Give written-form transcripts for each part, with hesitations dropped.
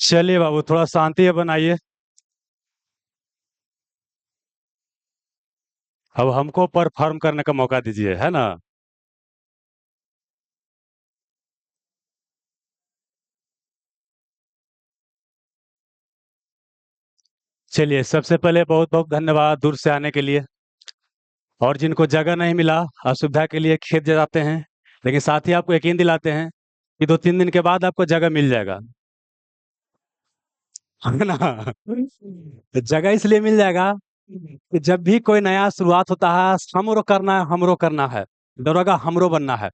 चलिए बाबू, थोड़ा शांति बनाइए। अब हमको परफॉर्म करने का मौका दीजिए, है ना। चलिए, सबसे पहले बहुत बहुत धन्यवाद दूर से आने के लिए। और जिनको जगह नहीं मिला, असुविधा के लिए खेत जताते हैं। लेकिन साथ ही आपको यकीन दिलाते हैं कि 2-3 दिन के बाद आपको जगह मिल जाएगा, है ना। तो जगह इसलिए मिल जाएगा कि जब भी कोई नया शुरुआत होता है, हमरो करना है, दरोगा हमरो बनना है।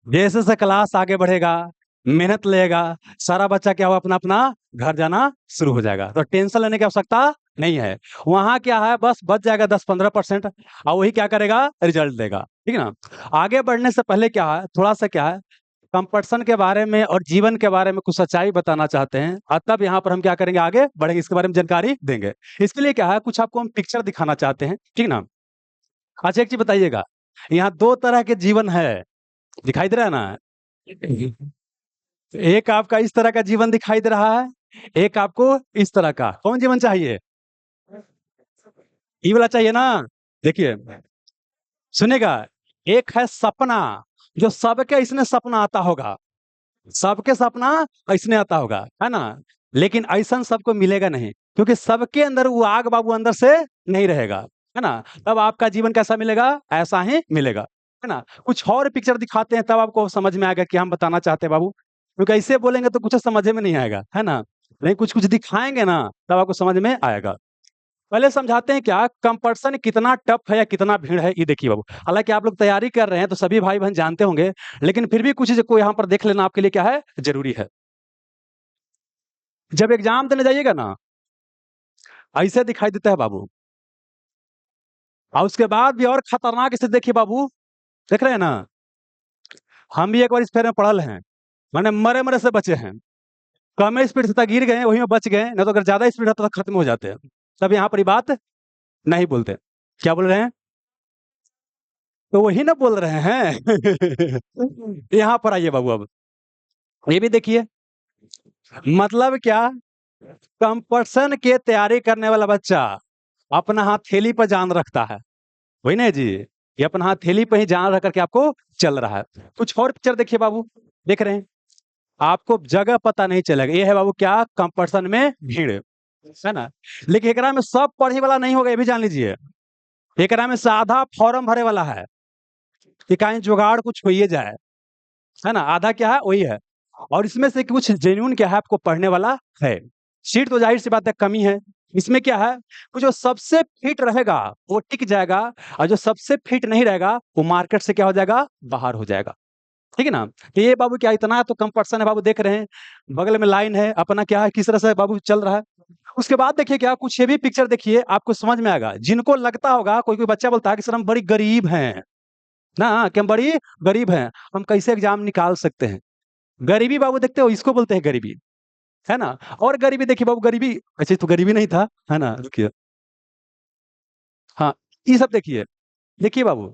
जैसे जैसे क्लास आगे बढ़ेगा, मेहनत लेगा, सारा बच्चा क्या होगा, अपना अपना घर जाना शुरू हो जाएगा। तो टेंशन लेने की आवश्यकता नहीं है। वहां क्या है, बस बच जाएगा 10-15%। और वही क्या करेगा, रिजल्ट देगा। ठीक है ना। आगे बढ़ने से पहले क्या है, थोड़ा सा क्या है, कंपटीशन के बारे में और जीवन के बारे में कुछ सच्चाई बताना चाहते हैं, और तब यहाँ पर हम क्या करेंगे, आगे बढ़ेंगे, इसके बारे में जानकारी देंगे। इसके लिए क्या है, कुछ आपको हम पिक्चर दिखाना चाहते हैं। ठीक ना। अच्छा, एक चीज बताइएगा, यहाँ दो तरह के जीवन है, दिखाई दे रहा है ना। एक आपका इस तरह का जीवन दिखाई दे रहा है, एक आपको इस तरह का। कौन जीवन चाहिए? ये वाला चाहिए ना। देखिए, सुनेगा। एक है सपना, जो सबके इसने सपना आता होगा, सबके सपना ऐसने आता होगा, है ना। लेकिन ऐसा सबको मिलेगा नहीं, क्योंकि सबके अंदर वो आग बाबू अंदर से नहीं रहेगा, है ना। तब आपका जीवन कैसा मिलेगा, ऐसा ही मिलेगा, है ना। कुछ और पिक्चर दिखाते हैं, तब आपको समझ में आएगा कि हम बताना चाहते हैं बाबू। क्योंकि ऐसे बोलेंगे तो कुछ समझ में नहीं आएगा, है ना। लेकिन कुछ कुछ दिखाएंगे ना, तब आपको समझ में आएगा। पहले समझाते हैं क्या कंपटीशन कितना टफ है या कितना भीड़ है, ये देखिए बाबू। हालांकि आप लोग तैयारी कर रहे हैं तो सभी भाई बहन जानते होंगे, लेकिन फिर भी कुछ चीज को यहाँ पर देख लेना आपके लिए क्या है, जरूरी है। जब एग्जाम देने जाइएगा ना, ऐसे दिखाई देता है बाबू। और उसके बाद भी और खतरनाक स्थिति देखिए बाबू, देख रहे हैं ना। हम भी एक बार इस फेर में पढ़ल हैं, मैंने मरे मरे से बचे हैं। कम स्पीड से तो गिर गए, वहीं में बच गए, नहीं तो अगर ज्यादा स्पीड रहता तो खत्म हो जाते हैं। तब यहाँ पर ये बात नहीं बोलते। क्या बोल रहे हैं? तो वही ना बोल रहे हैं। यहाँ पर आइए बाबू, अब ये भी देखिए। मतलब क्या, कंपटीशन के तैयारी करने वाला बच्चा अपना हथेली पर जान रखता है। वही ना जी, ये अपना हथेली पे ही जान रख करके आपको चल रहा है। कुछ और पिक्चर देखिए बाबू, देख रहे हैं, आपको जगह पता नहीं चलेगा। ये है बाबू क्या, कंपटीशन में भीड़, है ना। लेकिन एकरा में सब पढ़े वाला नहीं होगा, ये भी जान लीजिए। एकरा में साधा फॉर्म भरे वाला है कि कहीं जुगाड़ कुछ होइए जाए, है ना। आधा क्या है, वही है। और इसमें से कुछ जेन्युइन क्या है, आपको पढ़ने वाला है। सीट तो जाहिर सी बात है कमी है। इसमें क्या है, वो जो सबसे फिट रहेगा वो टिक जाएगा, और जो सबसे फिट नहीं रहेगा वो मार्केट से क्या हो जाएगा, बाहर हो जाएगा। ठीक है ना। तो ये बाबू क्या, इतना तो कंपटीशन है बाबू, देख रहे हैं। बगल में लाइन है, अपना क्या है, किस तरह से बाबू चल रहा है। उसके बाद देखिए क्या, कुछ ये भी पिक्चर देखिए, आपको समझ में आएगा। जिनको लगता होगा, कोई कोई बच्चा बोलता है कि सर हम बड़ी गरीब हैं ना, कि हम बड़ी गरीब हैं, हम कैसे एग्जाम निकाल सकते हैं। गरीबी बाबू देखते हो, इसको बोलते हैं गरीबी, है ना। और गरीबी देखिए बाबू, गरीबी ऐसे तो गरीबी नहीं था, है ना। रुकिए, हाँ, ये सब देखिए। देखिए बाबू,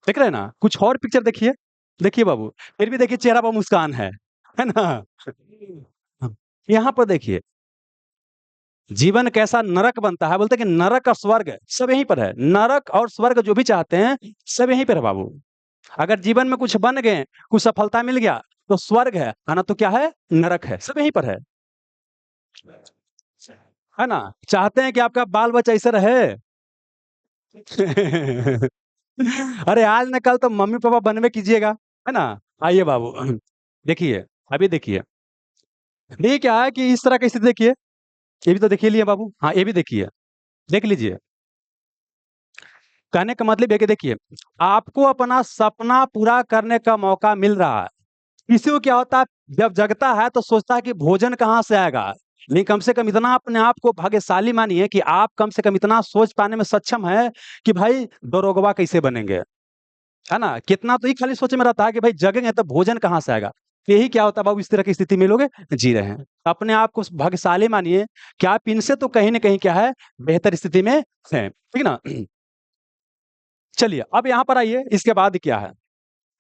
देख रहे हैं ना। कुछ और पिक्चर देखिए, देखिए बाबू। फिर भी देखिए, चेहरा पर मुस्कान है ना। यहाँ पर देखिए, जीवन कैसा नरक बनता है, बोलते हैं कि नरक और स्वर्ग सब यहीं पर है। नरक और स्वर्ग जो भी चाहते हैं, सब यहीं पर है बाबू। अगर जीवन में कुछ बन गए, कुछ सफलता मिल गया, तो स्वर्ग है ना, तो क्या है, नरक है, सब यहीं पर है। है ना। चाहते हैं कि आपका बाल बच्चा ऐसे रहे। अरे आज न कल तो मम्मी पापा बनवे कीजिएगा, है ना। आइए बाबू, देखिए, अभी देखिए। ये क्या है कि इस तरह की स्थिति देखिए। ये भी तो देखिए लिए बाबू, हाँ ये भी देखिए, देख लीजिए। कहने का मतलब है कि देखिए, आपको अपना सपना पूरा करने का मौका मिल रहा है। किसी को क्या होता है, जब जगता है तो सोचता है कि भोजन कहाँ से आएगा। लेकिन कम से कम इतना अपने आप को भाग्यशाली मानिए कि आप कम से कम इतना सोच पाने में सक्षम है कि भाई दरोगवा कैसे बनेंगे, है ना। कितना तो ये खाली सोच में रहता है कि भाई जगेंगे तो भोजन कहाँ से आएगा। यही क्या होता है बाबू, इस तरह की स्थिति में लोग जी रहे हैं। अपने आप को भाग्यशाली मानिए कि आप इनसे तो कहीं ना कहीं क्या है, बेहतर स्थिति में है। ठीक ना। चलिए अब यहाँ पर आइए, इसके बाद क्या है।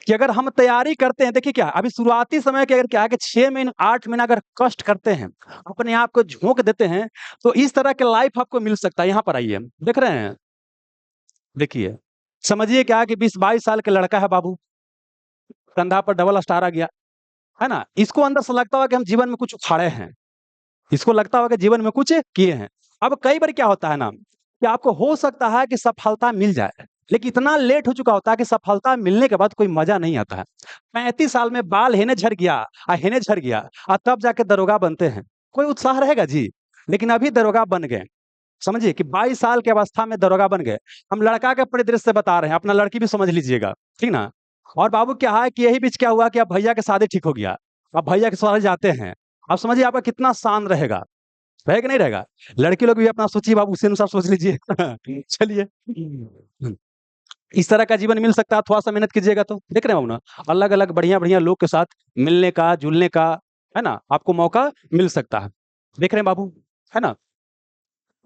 कि अगर हम तैयारी करते हैं, देखिए क्या अभी शुरुआती समय के अगर क्या है कि 6 महीने 8 महीना अगर कष्ट करते हैं, अपने आप को झोंक देते हैं, तो इस तरह के लाइफ आपको मिल सकता है। यहाँ पर आइए, देख रहे हैं? देखिए, समझिए क्या है कि 20-22 साल का लड़का है बाबू, कंधा पर डबल स्टार आ गया, है ना? इसको अंदर से लगता होगा कि हम जीवन में कुछ उखाड़े हैं। इसको लगता होगा कि जीवन में कुछ किए हैं। अब कई बार क्या होता है ना, कि आपको हो सकता है कि सफलता मिल जाए, लेकिन इतना लेट हो चुका होता है कि सफलता मिलने के बाद कोई मज़ा नहीं आता है। 35 साल में बाल हेने झड़ गया हेने झड़ गया तब जाके दरोगा बनते हैं। कोई उत्साह रहेगा जी? लेकिन अभी दरोगा बन गए। समझिए कि 22 साल की अवस्था में दरोगा बन गए। हम लड़का के परिदृश्य से बता रहे हैं, अपना लड़की भी समझ लीजिएगा, ठीक ना? और बाबू क्या है कि यही बीच क्या हुआ कि अब भैया की शादी ठीक हो गया। अब भैया के ससुराल जाते हैं। अब समझिए आपका कितना शान रहेगा। है कि नहीं रहेगा? लड़के लोग भी अपना सोचिए बाबू उसी अनुसार सोच लीजिए। चलिए। इस तरह का जीवन मिल सकता है, थोड़ा-सा मेहनत कीजिएगा तो। देख रहे हैं बाबू ना? अलग-अलग बढ़िया-बढ़िया लोग के साथ मिलने का, जुलने का, है ना? आपको मौका मिल सकता है। देख रहे हैं बाबू, है ना?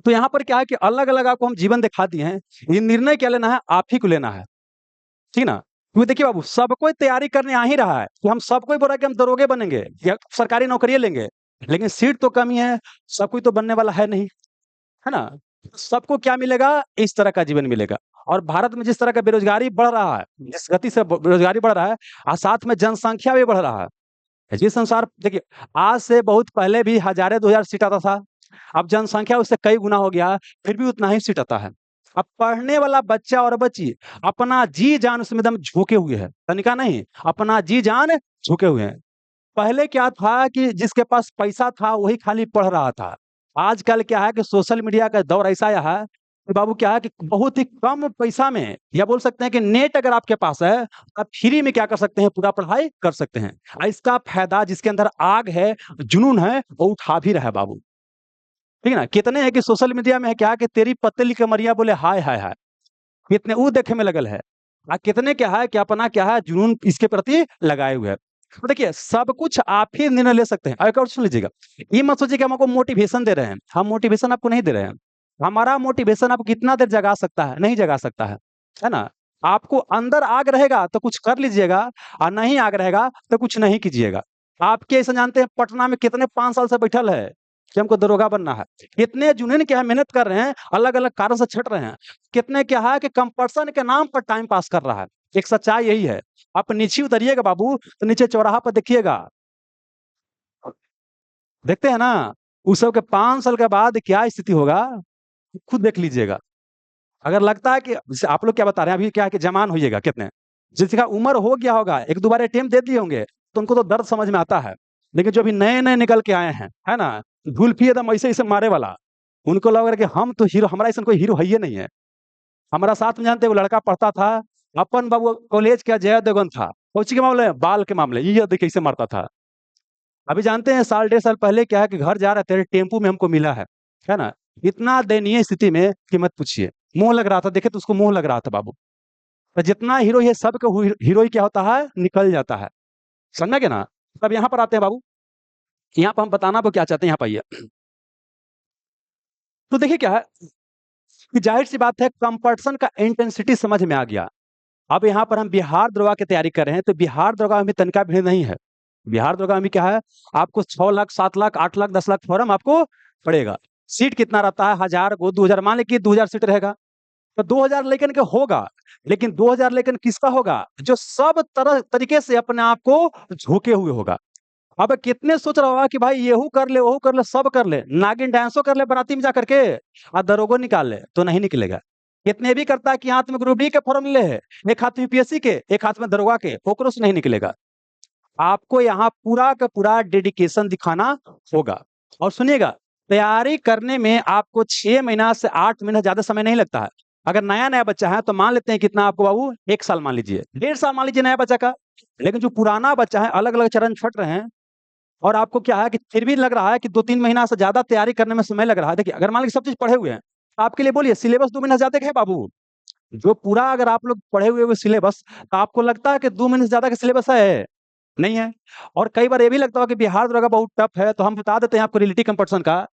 तो यहाँ पर क्या है कि अलग-अलग आपको हम जीवन दिखा दिए हैं। ये निर्णय क्या लेना है, आप ही को लेना है। ठीक ना? क्योंकि देखिए बाबू, सब कोई तैयारी करने आ ही रहा है कि हम सब कोई बोल रहा है कि हम दरोगे बनेंगे या सरकारी नौकरियाँ लेंगे। लेकिन सीट तो कम ही है, सब कोई तो बनने वाला है नहीं। है ना? सबको क्या मिलेगा? इस तरह का जीवन मिलेगा। और भारत में जिस तरह का बेरोज़गारी बढ़ रहा है, जिस गति से ब बेरोज़गारी बढ़ रहा है साथ में जनसँख्या भी बढ़ रहा है। जिस अनुसार देखिए, आज से बहुत पहले भी हज़ारें 2000 सीट आता था। अब जनसँख्या उससे कई गुना हो गया, फिर भी उतना ही सीट आता है। अब पढ़ने वाला बच्चा और बच्ची अपना जी-जान उसमें एकदम झोंके हुए हैं। तनिका नहीं, अपना जी-जान झोंके हुए हैं। पहले क्या था कि जिसके पास पैसा था वही खाली पढ़ रहा था। आजकल क्या है कि सोशल मीडिया का दौर ऐसा आया है कि बाबू क्या है कि बहुत ही कम पैसा में या बोल सकते हैं कि नेट अगर आपके पास है, आप फ्री में क्या कर सकते हैं पूरा पढ़ाई कर सकते हैं। इसका फ़ायदा जिसके अंदर आग है, जुनून है, वो उठा भी रहा है बाबू। ठीक है ना? कितने हैं कि सोशल मीडिया में है क्या कि तेरी पतली कमरिया बोले हाय, हाय, हाय। कितने वो देखे में लगल है। कितने क्या है कि अपना क्या है जुनून इसके प्रति लगाए हुए हैं। तो देखिए सब कुछ आप ही निर्णय ले सकते हैं। और एक और सुन लीजिएगा, ये मत सोचिए कि हम आपको मोटिवेशन दे रहे हैं। हम मोटिवेशन आपको नहीं दे रहे हैं। हमारा मोटिवेशन आपको कितना देर जगा सकता है? नहीं जगा सकता है ना? आपको अंदर आग रहेगा तो कुछ कर लीजिएगा और नहीं आग रहेगा तो कुछ नहीं कीजिएगा। आप कैसे जानते हैं पटना में कितने 5 साल से बैठल है कि हमको दरोगा बनना है। कितने जुनून क्या है मेहनत कर रहे हैं, अलग-अलग कारण से छँट रहे हैं। कितने क्या है कि कंपल्सन के नाम पर टाइम पास कर रहा है। एक सच्चाई यही है। आप नीचे उतरिएगा बाबू, तो नीचे चौराहा पर देखिएगा। देखते हैं ना, उस सब के 5 साल के बाद क्या स्थिति होगा, खुद देख लीजिएगा। अगर लगता है कि जैसे आप लोग क्या बता रहे हैं, अभी क्या है कि जवान होइएगा कितने, जिसका उम्र हो गया होगा, 1-2 बार अटेम्प्ट दे दिए होंगे, तो उनको तो दर्द समझ में आता है। लेकिन जो अभी नए-नए निकल के आए हैं, है ना? जुल्फ़ी एकदम ऐसे-ऐसे मारे वाला, उनको लग रहा है कि हम तो हीरो हमारा ऐसा कोई हीरो है ही नहीं है। हमारा साथ में जानते हैं वो लड़का पढ़ता था, अपन बाबू कॉलेज का जय देवगन था। कोची के मामले में? बाल के मामले, ये देखिए कैसे मारता था। अभी जानते हैं साल डेढ़ साल पहले क्या है कि घर जा रहे थे, टेम्पू में हमको मिला है ना? इतना दयनीय स्थिति में कि मत पूछिए। मुँह लग रहा था, देखे तो उसको मुँह लग रहा था बाबू। तो जितना हीरो है सबका हीरो ही क्या होता है? निकल जाता है। समझा क्या ना? अब यहाँ पर आते हैं बाबू, यहाँ पर हम बताना आपको क्या चाहते हैं, यहाँ पे आइए। तो देखिए क्या है कि ज़ाहिर-सी बात है कंपटीशन का इंटेंसिटी समझ में आ गया। अब यहाँ पर हम बिहार दरोगा की तैयारी कर रहे हैं, तो बिहार दरोगा में तनख्वाह भी नहीं है। बिहार दरोगा में क्या है, आपको 6 लाख, 7 लाख, 8 लाख, 10 लाख फॉर्म आपको पड़ेगा। सीट कितना रहता है? 1000 को 2000 मान लीजिए 2000 सीट रहेगा, तो 2000 लेकिन के होगा, लेकिन 2000 लेकिन किसका होगा? जो सब तरह तरीके से अपने आप को झोंके हुए होगा। अब कितने सोच रहा होगा कि भाई येहू कर ले, वहू कर ले, सब कर ले, नागिन डांसो कर ले बाराती में जा करके और दरोगो निकाल ले, तो नहीं निकलेगा। कितने भी करता है कि हाथ में ग्रुप डी के फॉर्म ले है, एक हाथ में यूपीएससी के, एक हाथ में दरोगा के, ओकरो से नहीं निकलेगा। आपको यहाँ पूरा का पूरा डेडिकेशन दिखाना होगा। और सुनिएगा, तैयारी करने में आपको 6 महीना से 8 महीना ज़्यादा समय नहीं लगता है। अगर नया-नया बच्चा है तो मान लेते हैं कितना आपको बाबू 1 साल मान लीजिए, डेढ़ साल मान लीजिए नया बच्चा का। लेकिन जो पुराना बच्चा है अलग-अलग चरण छँट रहे हैं और आपको क्या है कि फिर भी लग रहा है कि 2-3 महीना से ज़्यादा तैयारी करने में समय लग रहा है। देखिए, अगर मान लीजिए सब चीज़ पढ़े हुए हैं, आपके लिए बोलिए सिलेबस 2 महीना से ज़्यादा का है बाबू। जो पूरा अगर आप लोग पढ़े हुए हो सिलेबस, तो आपको लगता है कि 2 महीने से ज़्यादा का सिलेबस है? नहीं है। और कई बार ये भी लगता है कि बिहार दरोगा बहुत टफ है, तो हम बता देते हैं आपको रियलिटी कंपटीशन का।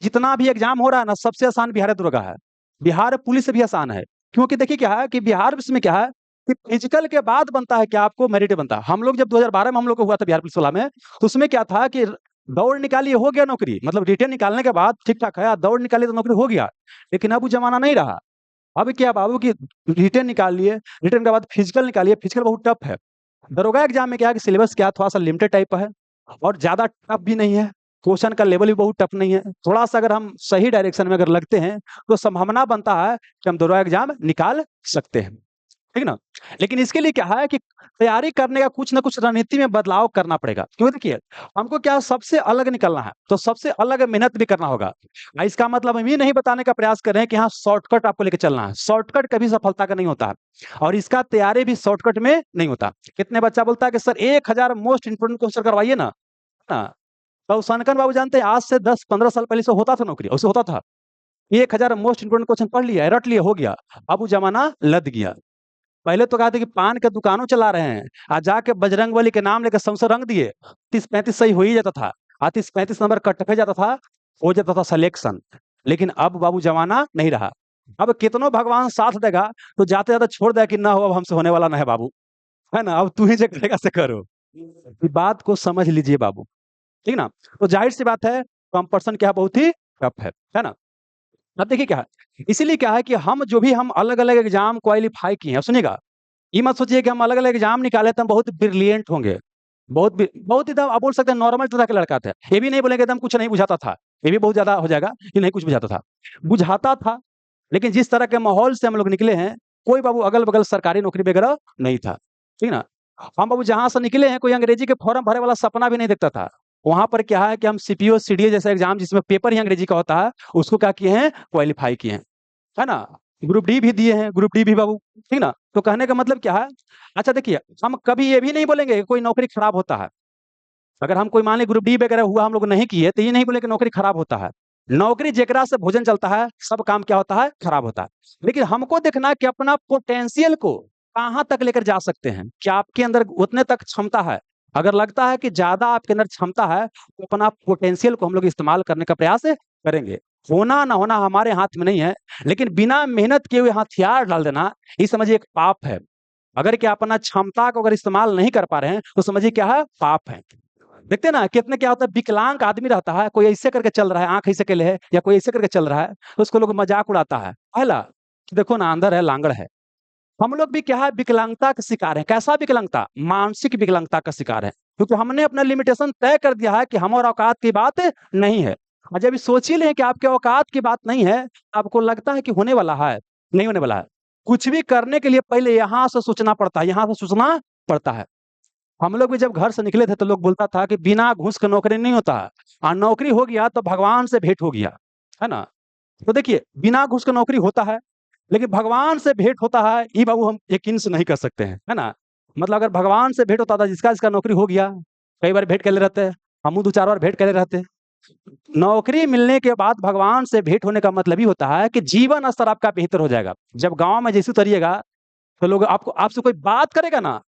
जितना भी एग्ज़ाम हो रहा है ना, सबसे आसान बिहार दरोगा है। बिहार पुलिस से भी आसान है। क्योंकि देखिए क्या है कि बिहार पुलिस में क्या है कि फिजिकल के बाद बनता है क्या आपको मेरिट बनता है। हम लोग जब 2012 में हम लोग को हुआ था बिहार पुलिस वाला में, तो उसमें क्या था कि दौड़ निकाली हो गया नौकरी, मतलब रिटेन निकालने के बाद ठीक-ठाक है, दौड़ निकाली तो नौकरी हो गया। लेकिन अब वो ज़माना नहीं रहा। अब क्या बाबू कि रिटेन निकाल लिए, रिटेन के बाद फिजिकल निकालिए, फिजिकल बहुत टफ है। दरोगा एग्ज़ाम में क्या है कि सिलेबस क्या थोड़ा-सा लिमिटेड टाइप का है और ज़्यादा टफ भी नहीं है। क्वेश्चन का लेवल भी बहुत टफ नहीं है। थोड़ा-सा अगर हम सही डायरेक्शन में अगर लगते हैं, तो संभावना बनता है कि हम दरोगा एग्ज़ाम निकाल सकते हैं। ठीक ना? लेकिन इसके लिए क्या है कि तैयारी करने का कुछ न कुछ रणनीति में बदलाव करना पड़ेगा। क्यों देखिए, हमको क्या सबसे अलग निकलना है, तो सबसे अलग मेहनत भी करना होगा। इसका मतलब हम ये नहीं बताने का प्रयास कर रहे हैं कि हाँ, शॉर्टकट आपको लेके चलना है। शॉर्टकट कभी सफलता का नहीं होता है और इसका तैयारी भी शॉर्टकट में नहीं होता। कितने बच्चा बोलता है कि सर 1000 मोस्ट इम्पोर्टेंट क्वेश्चन करवाइए ना, है ना? तो सनकन बाबू जानते हैं आज से 10-15 साल पहले से होता था नौकरी, उससे होता था। 1000 मोस्ट इम्पोर्टेंट क्वेश्चन पढ़ लिया, रट लिए, हो गया। अब वो ज़माना लद गया। पहले तो कहा था कि पान के दुकानों चला रहे हैं, जाके बजरंगबली के नाम लेके सौंसे रंग दिए, 30-35 सही हो ही जाता था। 30-35 नंबर कट पे जाता था, हो जाता था सिलेक्शन। लेकिन अब बाबू ज़माना नहीं रहा। अब कितनो भगवान साथ देगा, तो जाते-जाते छोड़ देगा कि ना हो अब हमसे होने वाला ना है बाबू, है ना? अब तू ही जो करेगा सो करो। ये बात को समझ लीजिए बाबू, ठीक ना? तो ज़ाहिर-सी बात है, कॉम्पिटिशन क्या है बहुत ही टफ है ना? अब देखिए क्या है, इसीलिए क्या है कि हम जो भी हम अलग-अलग एग्ज़ाम क्वालीफाई किए हैं, अब सुनिएगा, ये मत सोचिए कि हम अलग-अलग एग्ज़ाम निकाले तो हम बहुत ब्रिलिएंट होंगे। बहुत एकदम आप बोल सकते हैं नॉर्मल तरह का लड़का था। ये भी नहीं बोलेंगे एकदम कुछ नहीं बुझाता था। ये भी बहुत ज़्यादा हो जाएगा कि नहीं कुछ बुझाता था। बुझाता था, लेकिन जिस तरह के माहौल से हम लोग निकले हैं, कोई बाबू अगल-बगल सरकारी नौकरी वगैरह नहीं था। ठीक ना? हम बाबू जहाँ से निकले हैं, कोई अंग्रेजी के फॉर्म भरे वाला सपना भी नहीं देखता था। वहाँ पर क्या है कि हम सीपीओ, सीडीए जैसा एग्ज़ाम जिसमें पेपर ही अंग्रेजी का होता है, उसको क्या किए हैं, क्वालीफाई किए हैं। है ना? ग्रुप डी भी दिए हैं, ग्रुप डी भी बाबू, ठीक ना? तो कहने का मतलब क्या है? अच्छा देखिए, हम कभी ये भी नहीं बोलेंगे कि कोई नौकरी खराब होता है। अगर हम कोई मान लें ग्रुप डी वगैरह हुआ हम लोग नहीं किए, तो ये नहीं बोलेंगे नौकरी खराब होता है। नौकरी जेकरा से भोजन चलता है, सब काम क्या होता है? खराब होता है। लेकिन हमको देखना है कि अपना पोटेंशियल को कहाँ तक लेकर जा सकते हैं? क्या आपके अंदर उतने तक क्षमता है? अगर लगता है कि ज़्यादा आपके अंदर क्षमता है, तो अपना पोटेंशियल को हम लोग इस्तेमाल करने का प्रयास करेंगे। होना ना होना हमारे हाथ में नहीं है, लेकिन बिना मेहनत किए हुए हथियार डाल देना, ये समझिए एक पाप है। अगर क्या अपना क्षमता को अगर इस्तेमाल नहीं कर पा रहे हैं, तो समझिए क्या है? पाप है। देखते हैं ना कितने क्या होता है विकलांग आदमी रहता है, कोई ऐसे करके चल रहा है, आँख ऐसे केले है या कोई ऐसे करके चल रहा है, तो उसको लोग मज़ाक उड़ाता है। पहला, कि देखो ना अंदर है लांगड़ है। हम लोग भी क्या है विकलांगता का शिकार हैं। कैसा विकलांगता? मानसिक विकलांगता का शिकार है। क्योंकि हमने अपना लिमिटेशन तय कर दिया है कि हम और औकात की बात नहीं है। और जब ये सोच ही लें कि आपके औकात की बात नहीं है, आपको लगता है कि होने वाला है, नहीं होने वाला है। कुछ भी करने के लिए पहले यहाँ से सोचना पड़ता है, यहाँ से सोचना पड़ता है। हम लोग भी जब घर से निकले थे तो लोग बोलता था कि बिना घूस के नौकरी नहीं होता है। नौकरी हो गया तो भगवान से भेंट हो गया, है ना? तो देखिए बिना घूस के नौकरी होता है, लेकिन भगवान से भेंट होता है, ये बाबू हम यकीन से नहीं कर सकते हैं, है ना? मतलब अगर भगवान से भेंट होता था जिसका नौकरी हो गया, कई बार भेंट करे रहते हैं, हमहू 2-4 बार भेंट करे रहते हैं। नौकरी मिलने के बाद भगवान से भेंट होने का मतलब ही होता है कि जीवन स्तर आपका बेहतर हो जाएगा। जब गाँव में जैसे उतरिएगा, तो लोग आपको आपसे कोई बात करेगा ना,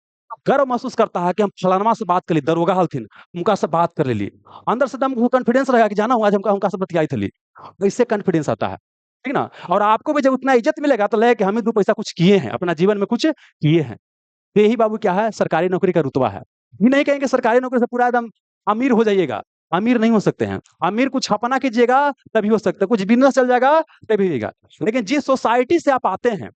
गर्व महसूस करता है कि हम फलानमा से बात कर ली, दरोगा हलथिन, उनका से बात कर लेली। अंदर से एकदम वो कॉन्फिडेंस रहेगा कि जाना हो आज हमका उनका से बतियाई थली। तो इससे कॉन्फिडेंस आता है, ठीक ना? और आपको भी जब उतना इज़्ज़त मिलेगा तो लगेगा कि हम ही 2 पैसा कुछ किए हैं, अपना जीवन में कुछ किए हैं। तो यही बाबू क्या है सरकारी नौकरी का रुतबा है। ये नहीं कहेंगे सरकारी नौकरी से पूरा एकदम अमीर हो जाइएगा, अमीर नहीं हो सकते हैं। अमीर कुछ अपना कीजिएगा तभी हो सकता है, कुछ बिज़नेस चल जाएगा तभी होगा। लेकिन जिस सोसाइटी से आप आते हैं,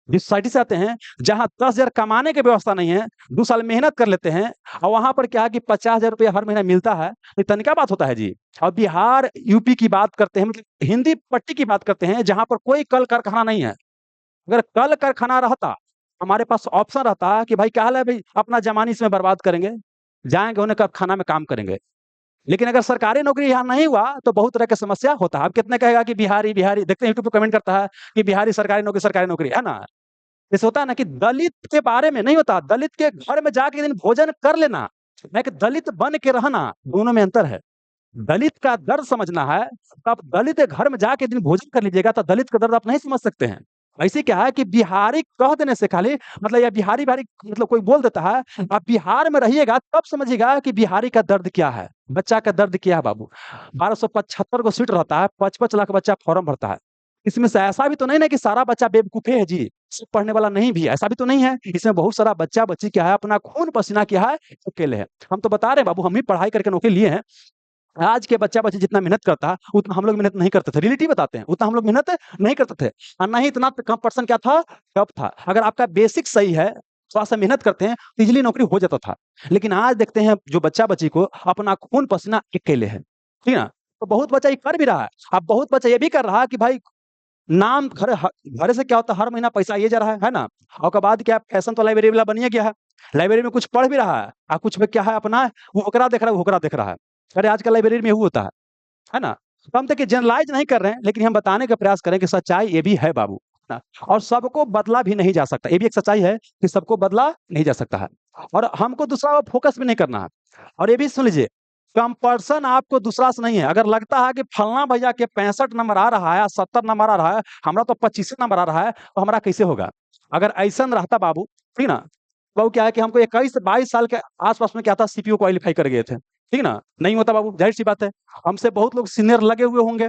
जिस सोसाइटी से आते हैं, जहाँ 10,000 कमाने की व्यवस्था नहीं है, 2 साल मेहनत कर लेते हैं और वहाँ पर क्या है कि 50,000 रुपया हर महीना मिलता है, ये तनका बात होता है जी। और बिहार, यूपी की बात करते हैं मतलब हिंदी पट्टी की बात करते हैं, जहाँ पर कोई कल कारखाना नहीं है। अगर कल कारखाना रहता, हमारे पास ऑप्शन रहता कि भाई काहे ला भई अपना ज़माना इसमें बर्बाद करेंगे, जाएँगे ओने कारखाना में काम करेंगे। लेकिन अगर सरकारी नौकरी यहाँ नहीं हुआ, तो बहुत तरह की समस्या होता है। अब कितने कहेगा कि बिहारी बिहारी देखते हैं यूट्यूब पे कमेंट करता है कि बिहारी सरकारी नौकरी, है ना? जैसे होता है ना कि दलित के बारे में नहीं होता, दलित के घर में जाके एक दिन भोजन कर लेना, ना कि दलित बन के रहना, दोनों में अंतर है। दलित का दर्द समझना है, तो आप दलित के घर में जाके एक दिन भोजन कर लीजिएगा, तो दलित का दर्द आप नहीं समझ सकते हैं। ऐसे क्या है कि बिहारी कह देने से खाली मतलब या बिहारी-बिहारी मतलब कोई बोल देता है, आप बिहार में रहिएगा तब समझिएगा कि बिहारी का दर्द क्या है, बच्चा का दर्द क्या है बाबू। 1275 गो सीट रहता है, 5-5 लाख बच्चा फॉर्म भरता है। इसमें से ऐसा भी तो नहीं ना कि सारा बच्चा बेवकूफ़े है जी। सब पढ़ने वाला नहीं भी है, ऐसा भी तो नहीं है। इसमें बहुत सारा बच्चा-बच्ची क्या है, अपना खून पसीना क्या है, अकेले है। हम तो बता रहे हैं बाबू, हम भी पढ़ाई करके नौकरी लिए हैं। आज के बच्चा-बच्ची जितना मेहनत करता है, उतना हम लोग मेहनत नहीं करते थे। रियलिटी बताते हैं, उतना हम लोग मेहनत नहीं करते थे और ना ही इतना कम परसेंट क्या था, टफ था। अगर आपका बेसिक सही है, थोड़ा-सा मेहनत करते हैं, तो ईज़िली नौकरी हो जाता था। लेकिन आज देखते हैं जो बच्चा-बच्ची को अपना खून पसीना अकेले है, ठीक है ना? तो बहुत बच्चा ये कर भी रहा है। अब बहुत बच्चा ये भी कर रहा है कि भाई नाम घर से क्या होता है, हर महीना पैसा आइए जा रहा है ना? और उसके बाद क्या फैशन तो लाइब्रेरी वाला बनिए गया है। लाइब्रेरी में कुछ पढ़ भी रहा है और कुछ में क्या है अपना वो ओकरा देख रहा है, वो ओकरा देख रहा है। अरे आजकल लाइब्रेरी में वो होता है ना? तो हम देखिए जनरलाइज़ नहीं कर रहे हैं, लेकिन हम बताने का प्रयास करें कि सच्चाई ये भी है बाबू, है ना? और सबको बदला भी नहीं जा सकता। ये भी एक सच्चाई है कि सबको बदला नहीं जा सकता है और हमको दूसरा पे फोकस भी नहीं करना है। और ये भी सुन लीजिए, कंपल्सन आपको दूसरा से नहीं है। अगर लगता है कि फलना भैया के 65 नंबर आ रहा है, 70 नंबर आ रहा है, हमरा तो 25 नंबर आ रहा है, तो हमारा कैसे होगा? अगर ऐसन रहता बाबू, ठीक ना? तो क्या है कि हमको 21 से 22 साल के आस-पास में क्या था सीपीओ क्वालीफाई कर गए थे, ठीक ना? नहीं होता बाबू, ज़ाहिर-सी बात है। हमसे बहुत लोग सीनियर लगे हुए होंगे,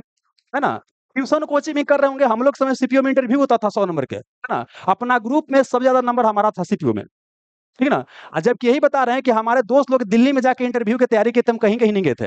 है ना? ट्यूशन कोचिंग भी कर रहे होंगे, हम लोग समय सीपीओ में इंटरव्यू होता था 100 नंबर के, है ना? अपना ग्रुप में सबसे ज़्यादा नंबर हमारा था सीपीओ में, ठीक है ना? जबकि यही बता रहे हैं कि हमारे दोस्त लोग दिल्ली में जाके इंटरव्यू की तैयारी किए थे, हम कहीं-कहीं नहीं गए थे।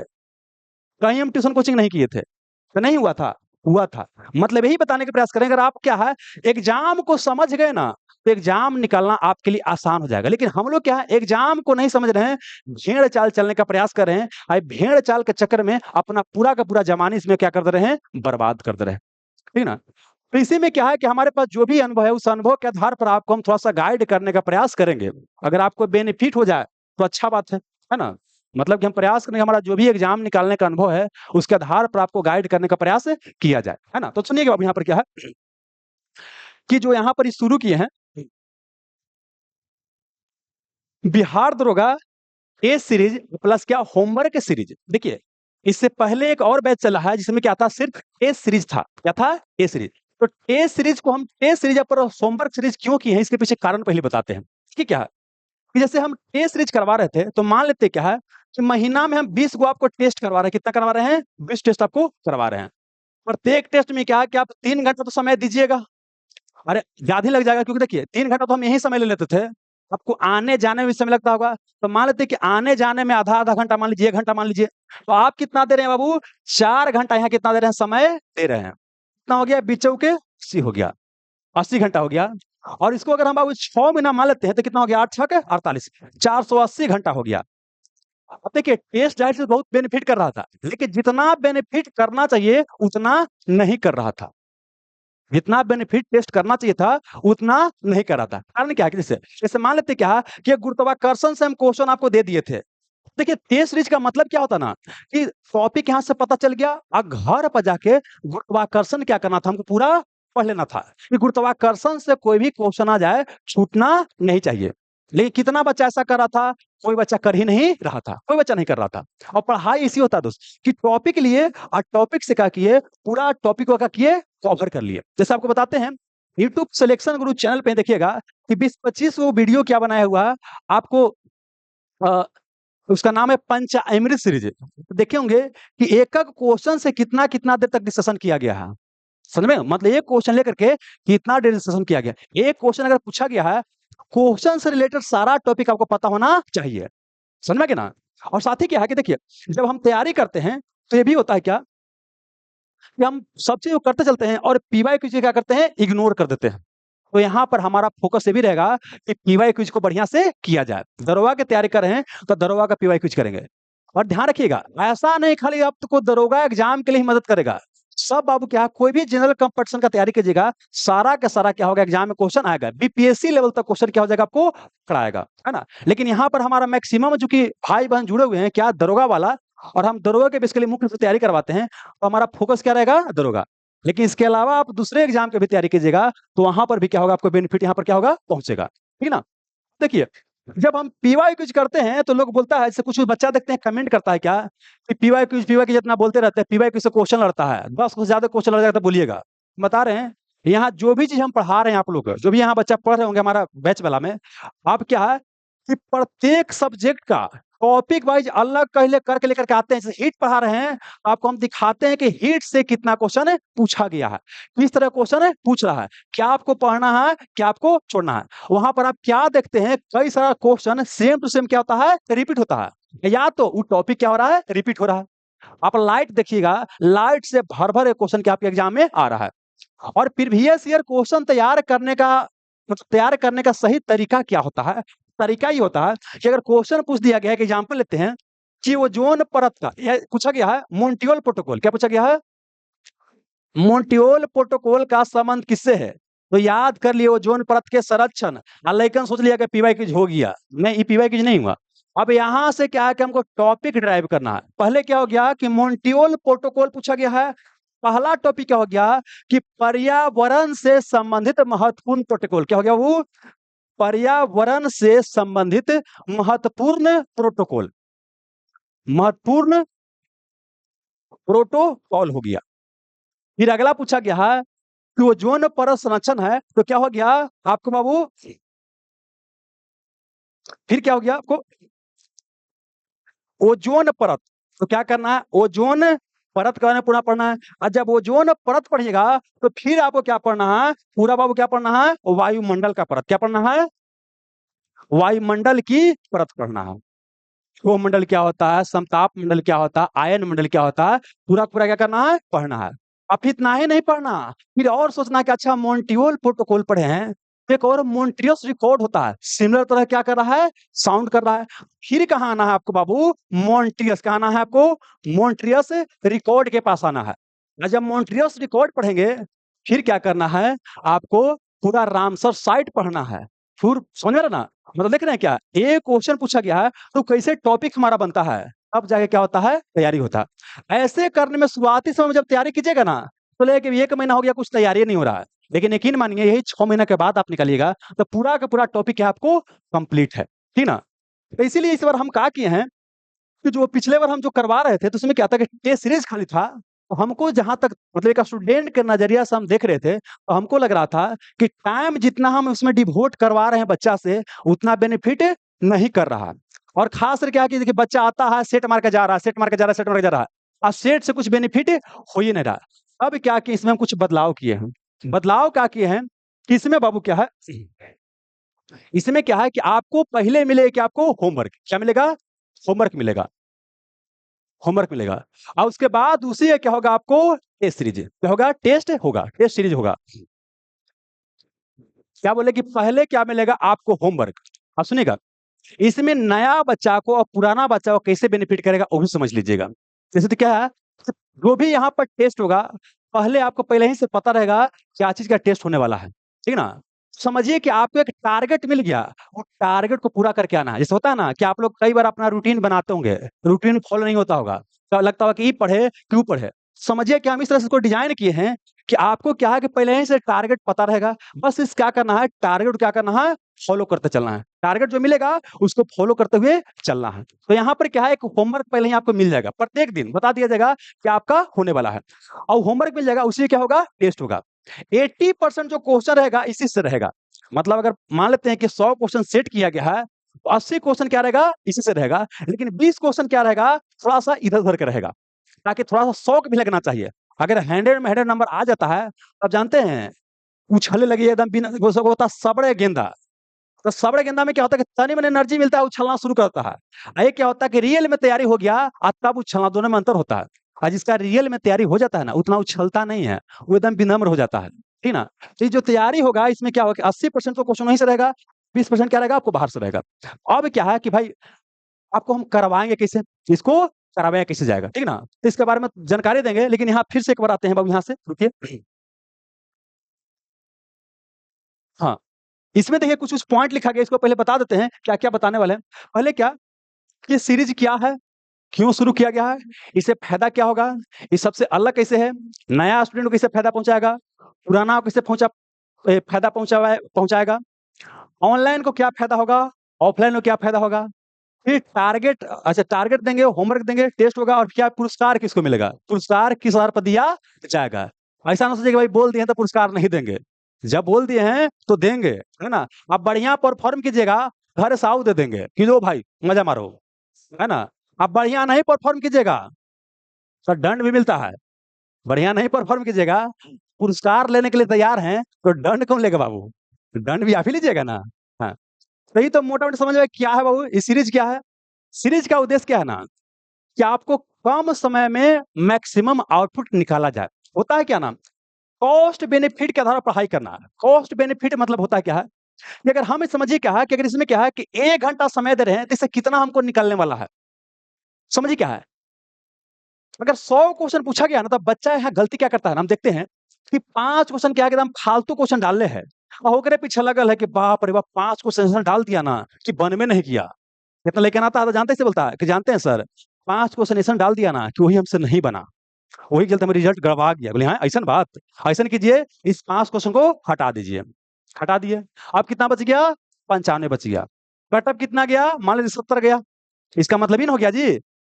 कहीं हम ट्यूशन कोचिंग नहीं किए थे। तो नहीं हुआ था? हुआ था। मतलब यही बताने का प्रयास करें अगर आप क्या है एग्ज़ाम को समझ गए ना, तो एग्ज़ाम निकालना आपके लिए आसान हो जाएगा। लेकिन हम लोग क्या है एग्ज़ाम को नहीं समझ रहे हैं, भेड़-चाल चलने का प्रयास कर रहे हैं और भेड़-चाल के चक्कर में अपना पूरा का पूरा ज़माना इसमें क्या कर दे रहे हैं, बर्बाद कर दे रहे हैं। ठीक है ना? तो इसी में क्या है कि हमारे पास जो भी अनुभव है, उस अनुभव के आधार पर आपको हम थोड़ा-सा गाइड करने का प्रयास करेंगे। अगर आपको बेनिफिट हो जाए, तो अच्छा बात है ना? मतलब कि हम प्रयास करेंगे हमारा जो भी एग्ज़ाम निकालने का अनुभव है, उसके आधार पर आपको गाइड करने का प्रयास किया जाए, है ना? तो सुनिएगा अब यहाँ पर क्या है कि जो यहाँ पर ये शुरू किए हैं, बिहार दरोगा ए सीरीज़ प्लस क्या होमवर्क सीरीज़। देखिए, इससे पहले एक और बैच चला है जिसमें क्या था सिर्फ़ टेस्ट सीरीज़ था। क्या था? Test series. तो टेस्ट सीरीज़ को हम टेस्ट सीरीज़ पर होमवर्क सीरीज़ क्यों किए हैं इसके पीछे कारण पहले बताते हैं। देखिए क्या है कि जैसे हम टेस्ट सीरीज़ करवा रहे थे, तो मान लेते क्या है कि महीना में हम 20 गो आपको टेस्ट करवा रहे हैं। कितना करवा रहे हैं? 20 टेस्ट आपको करवा रहे हैं। प्रत्येक टेस्ट में क्या है कि आप 3 घंटा तो समय दीजिएगा। अरे! ज़्यादा ही लग जाएगा क्योंकि देखिए 3 घंटा तो हम यहीं समय ले लेते थे। आपको आने-जाने में भी समय लगता होगा, तो मान लेते हैं कि आने-जाने में आधा-आधा घंटा मान लीजिए, 1 घंटा मान लीजिए। तो आप कितना दे रहे हैं बाबू? 4 घंटा यहाँ कितना दे रहे हैं? समय दे रहे हैं। कितना हो गया? बीचों के 80 हो गया, 80 घंटा हो गया। और इसको अगर हम बाबू 6 महीना मान लेते हैं तो कितना हो गया? 8 छके 48, 480 घंटा हो गया। अब देखिए टेस्ट डाइट से बहुत बेनिफिट कर रहा था, लेकिन जितना बेनिफिट करना चाहिए, उतना नहीं कर रहा था। जितना बेनिफिट टेस्ट करना चाहिए था, उतना नहीं कर रहा था। कारण क्या है कि जैसे मान लेते क्या कि गुरुत्वाकर्षण से हम क्वेश्चन आपको दे दिए थे। देखिए टेस्ट सीरीज का मतलब क्या होता ना कि टॉपिक यहाँ से पता चल गया और घर पर जाके गुरुत्वाकर्षण क्या करना था हमको पूरा पढ़ लेना था कि गुरुत्वाकर्षण से कोई भी क्वेश्चन आ जाए छूटना नहीं चाहिए। लेकिन कितना बच्चा ऐसा कर रहा था? कोई बच्चा कर ही नहीं रहा था, कोई बच्चा नहीं कर रहा था। और पढ़ाई इसी होता है दोस्त कि टॉपिक लिए और टॉपिक से क्या किए पूरा टॉपिक को क्या किए कवर कर लिए। जैसे आपको बताते हैं यूट्यूब सिलेक्शन गुरु चैनल पे देखिएगा कि 20-25 वो वीडियो क्या बनाया हुआ है आपको अ, उसका नाम है पंचामृत सीरीज। देखे होंगे कि एक-एक क्वेश्चन से कितना-कितना देर तक डिस्कशन किया गया है। समझ में? मतलब एक क्वेश्चन लेकर के कितना देर डिस्कशन किया गया। एक क्वेश्चन अगर पूछा गया है, क्वेश्चन से रिलेटेड सारा टॉपिक आपको पता होना चाहिए। समझ में आ गया ना? और साथ ही क्या है कि देखिए, जब हम तैयारी करते हैं, तो ये भी होता है क्या कि हम सब चीज़ को करते चलते हैं और पीवाई क्विज़ क्या करते हैं, इग्नोर कर देते हैं। तो यहाँ पर हमारा फ़ोकस ये भी रहेगा कि पीवाई क्विज़ को बढ़िया से किया जाए। दरोगा की तैयारी कर रहे हैं, तो दरोगा का पीवाई क्विज़ करेंगे। और ध्यान रखिएगा, ऐसा नहीं खाली आपको दरोगा एग्ज़ाम के लिए ही मदद करेगा। सब बाबू क्या है, कोई भी जनरल कॉम्पिटिशन का तैयारी कीजिएगा, सारा का सारा क्या होगा एग्ज़ाम में क्वेश्चन आएगा। बीपीएससी लेवल तक क्वेश्चन क्या हो जाएगा आपको पकड़ाएगा, है ना? लेकिन यहाँ पर हमारा मैक्सिमम चूँकि भाई-बहन जुड़े हुए हैं, क्या दरोगा वाला और हम दरोगा के बेसिकली मुख्य रूप से तैयारी करवाते हैं, तो हमारा फ़ोकस क्या रहेगा? दरोगा। लेकिन इसके अलावा आप दूसरे एग्ज़ाम की भी तैयारी कीजिएगा, तो वहाँ पर भी क्या होगा आपको बेनिफिट यहाँ पर क्या होगा पहुँचेगा। ठीक है ना? देखिए, जब हम पीवाई क्विज़ करते हैं तो लोग बोलता है जैसे कुछ बच्चा देखते हैं कमेंट करता है क्या कि पीवाई क्विज़ जितना बोलते रहते हैं, पीवाई क्विज़ से क्वेश्चन लड़ता है, 10 से ज़्यादा क्वेश्चन लड़ जाएगा तो बोलिएगा। बता रहे हैं, यहाँ जो भी चीज़ हम पढ़ा रहे हैं आप लोग, जो भी यहाँ बच्चा पढ़ रहे होंगे हमारा बैच वाला में, आप क्या है कि प्रत्येक सब्जेक्ट का टॉपिक वाइज अलग कहले करके लेकर के आते हैं। जैसे हीट पढ़ा रहे हैं, तो आपको हम दिखाते हैं कि हीट से कितना क्वेश्चन पूछा गया है, किस तरह क्वेश्चन पूछ रहा है, क्या आपको पढ़ना है, क्या आपको छोड़ना है। वहां पर आप क्या देखते हैं, कई सारा क्वेश्चन सेम टू सेम क्या होता है, रिपीट होता है, या तो वो टॉपिक क्या हो रहा है, रिपीट हो रहा है। आप लाइट देखिएगा, लाइट से भर भर क्वेश्चन क्या आपके एग्जाम में आ रहा है। और प्रीवियस ईयर क्वेश्चन तैयार करने का मतलब तैयार करने का सही तरीका क्या होता है? तरीका ये होता है कि अगर क्वेश्चन पूछ दिया गया है कि एग्जांपल लेते हैं कि ओजोन परत का यह पूछा गया है मॉन्ट्रियल प्रोटोकॉल, क्या पूछा गया है? मॉन्ट्रियल प्रोटोकॉल का संबंध किससे है? तो याद कर लिए ओजोन परत के संरक्षण। लेकिन सोच लिया कि पीवाई क्विज हो गया, नहीं ये पीवाई क्विज नहीं हुआ। अब यहां से क्या है कि हमको टॉपिक ड्राइव करना है। पहले क्या हो गया कि मॉन्ट्रियल प्रोटोकॉल पूछा गया है। पहला टॉपिक क्या हो गया कि पर्यावरण से संबंधित महत्वपूर्ण प्रोटोकॉल, क्या हो गया वो? पर्यावरण से संबंधित महत्वपूर्ण प्रोटोकॉल, महत्वपूर्ण प्रोटोकॉल हो गया। फिर अगला पूछा गया है कि ओजोन परत संरक्षण है, तो क्या हो गया आपको बाबू? फिर क्या हो गया आपको? ओजोन परत, तो क्या करना है, ओजोन परत का पूरा पढ़ना है। और जब ओजोन परत पढ़िएगा तो फिर आपको क्या पढ़ना है, पूरा बाबू क्या पढ़ना है, वायुमंडल का परत, क्या पढ़ना है, वायुमंडल की परत पढ़ना है। क्षोभ मंडल क्या होता है, समताप मंडल क्या होता है, आयन मंडल क्या होता है, पूरा पूरा क्या करना है, पढ़ना है। अब इतना ही नहीं पढ़ना, फिर और सोचना कि अच्छा मॉन्ट्रियल प्रोटोकॉल पढ़े हैं, एक और मॉन्ट्रियस रिकॉर्ड होता है, सिमिलर तरह क्या कर रहा है, साउंड कर रहा है। फिर कहाँ आना है आपको बाबू, मॉन्ट्रियस, कहाँ आना है आपको, मॉन्ट्रियस रिकॉर्ड के पास आना है। और जब मॉन्ट्रियस रिकॉर्ड पढ़ेंगे फिर क्या करना है आपको, पूरा रामसर साइट पढ़ना है। फिर समझ में आ रहा ना, मतलब देख रहे हैं क्या, एक क्वेश्चन पूछा गया है तो कैसे टॉपिक हमारा बनता है, अब जाके क्या होता है, तैयारी होता है। ऐसे करने में शुरुआती समय में जब तैयारी कीजिएगा ना, तो लेके 1 महीना हो गया कुछ तैयारी नहीं हो रहा है, लेकिन यकीन मानिए यही 6 महीने के बाद आप निकालिएगा तो पूरा का पूरा टॉपिक है आपको कंप्लीट है, ठीक ना। तो इसीलिए इस बार हम क्या किए हैं कि जो पिछले बार हम जो करवा रहे थे तो उसमें क्या था कि टेस्ट सीरीज खाली था। तो हमको जहां तक मतलब एक स्टूडेंट के नजरिया से हम देख रहे थे, तो हमको लग रहा था कि टाइम जितना हम उसमें डिवोट करवा रहे हैं बच्चा से, उतना बेनिफिट नहीं कर रहा है। और खास करके क्या कि देखिए बच्चा आता है सेट मार के जा रहा है, सेट मार के जा रहा है, सेट मार के जा रहा है, और सेट से कुछ बेनिफिट हो ही नहीं रहा। अब क्या कि इसमें हम कुछ बदलाव किए हैं। बदलाव क्या किए हैं कि इसमें बाबू क्या है, इसमें क्या है कि आपको पहले मिलेगा कि आपको होमवर्क, क्या मिलेगा, होमवर्क मिलेगा, होमवर्क मिलेगा। और उसके बाद उसी क्या होगा आपको, टेस्ट सीरीज, क्या होगा, टेस्ट होगा, टेस्ट सीरीज होगा। क्या बोले कि पहले क्या मिलेगा आपको, होमवर्क। अब सुनिएगा, इसमें नया बच्चा को और पुराना बच्चा को कैसे बेनिफिट करेगा वो भी समझ लीजिएगा। जैसे तो क्या है, जो भी यहाँ पर टेस्ट होगा, पहले आपको पहले ही से पता रहेगा क्या चीज का टेस्ट होने वाला है, ठीक ना। समझिए कि आपको एक टारगेट मिल गया, वो टारगेट को पूरा करके आना है। जैसे होता है ना कि आप लोग कई बार अपना रूटीन बनाते होंगे, रूटीन फॉलो नहीं होता होगा, तो लगता होगा कि ये पढ़े क्यों पढ़े। समझिए कि हम इस तरह से इसको डिजाइन किए हैं कि आपको क्या है कि पहले ही से टारगेट पता रहेगा, बस इस क्या करना है, टारगेट क्या करना है, फॉलो करते चलना है। टारगेट जो मिलेगा उसको फॉलो करते हुए चलना है। तो यहाँ पर क्या है, एक होमवर्क पहले ही आपको मिल जाएगा, प्रत्येक दिन बता दिया जाएगा कि आपका होने वाला है, और होमवर्क मिल जाएगा, उसी क्या होगा, टेस्ट होगा। 80% जो क्वेश्चन रहेगा इसी से रहेगा। मतलब अगर मान लेते हैं कि 100 क्वेश्चन सेट किया गया है, तो 80 क्वेश्चन क्या रहेगा, इसी से रहेगा, लेकिन 20 क्वेश्चन क्या रहेगा, थोड़ा सा इधर उधर का रहेगा, ताकि थोड़ा सा शौक भी लगना चाहिए। अगर 100 में 100 नंबर आ जाता है, अब जानते हैं उछलने लगी एकदम बिना, वो सब होता है सबड़े गेंदा। तो सबड़े गेंदा में क्या होता है कि तनी मन एनर्जी मिलता है, उछलना शुरू करता है। ये क्या होता है कि रियल में तैयारी हो गया और तब उछलना, दोनों में अंतर होता है। और जिसका रियल में तैयारी हो जाता है ना, उतना उछलता नहीं है, वो एकदम विनम्र हो जाता है, ठीक ना। तो ये जो तैयारी होगा इसमें क्या होगा, 80% तो क्वेश्चन वहीं से रहेगा, 20% क्या रहेगा, आपको बाहर से रहेगा। अब क्या है कि भाई आपको हम करवाएंगे कैसे, इसको कराया कैसे जाएगा, ठीक ना। तो इसके बारे में जानकारी देंगे, लेकिन यहाँ फिर से एक बार आते हैं बाबू, यहाँ से रुकिए। हाँ, इसमें देखिए कुछ कुछ पॉइंट लिखा गया, इसको पहले बता देते हैं क्या क्या बताने वाले हैं। पहले क्या, ये सीरीज क्या है, क्यों शुरू किया गया है, इससे फायदा क्या होगा, ये सबसे अलग कैसे है, नया स्टूडेंट को कैसे फायदा पहुंचाएगा, पुराना को कैसे फायदा पहुंचाएगा, ऑनलाइन को क्या फायदा होगा, ऑफलाइन को क्या फायदा होगा। फिर टारगेट, अच्छा टारगेट देंगे, होमवर्क देंगे, टेस्ट होगा, और क्या पुरस्कार किसको मिलेगा, पुरस्कार किस आधार पर दिया जाएगा। ऐसा ना सोचिए कि भाई बोल दिए हैं तो पुरस्कार नहीं देंगे, जब बोल दिए हैं तो देंगे, है ना। आप बढ़िया परफॉर्म कीजिएगा, घर साउ दे देंगे कि लो भाई मजा मारो, है ना? आप बढ़िया नहीं परफॉर्म कीजिएगा, तो दंड भी मिलता है। बढ़िया नहीं परफॉर्म कीजिएगा, पुरस्कार लेने के लिए तैयार हैं, तो दंड कौन लेगा बाबू? दंड भी आप ही लीजिएगा ना। हाँ, तो ये तो मोटा-मोटी समझ में क्या है बाबू, ये सीरीज क्या है? सीरीज का उद्देश्य क्या है ना, कि आपको कम समय में मैक्सिमम आउटपुट निकाला जाए। होता है क्या ना, कॉस्ट बेनिफिट के आधार पर पढ़ाई करना है। कॉस्ट बेनिफिट मतलब होता है क्या है, कि अगर हम समझिए क्या है कि अगर इसमें क्या है कि 1 घंटा समय दे रहे हैं, तो इससे कितना हमको निकलने वाला है? समझिए क्या है? अगर 100 क्वेश्चन पूछा गया ना, तो बच्चा यहाँ गलती क्या करता है ना, हम देखते हैं कि 5 क्वेश्चन क्या है, एकदम फालतू क्वेश्चन डाले हैं और ओकरे पीछे लगल है कि बाप रे बाप 5 क्वेश्चन ऐसा डाल दिया ना कि बनबे नहीं किया। कितना लेके आना था तो जानते कैसे बोलता है कि जानते हैं सर, 5 क्वेश्चन ऐसा डाल दिया ना कि वही हमसे नहीं बना। वही चलते में रिजल्ट गड़बड़ा गया। बोले हाँ, ऐसा बात? ऐसा कीजिए, इस 5 क्वेश्चन को हटा दीजिए। हटा दिए। अब कितना बच गया? 95 बच गया। कट-ऑफ कितना गया? मान लीजिए 70 गया। इसका मतलब ये ना हो गया जी,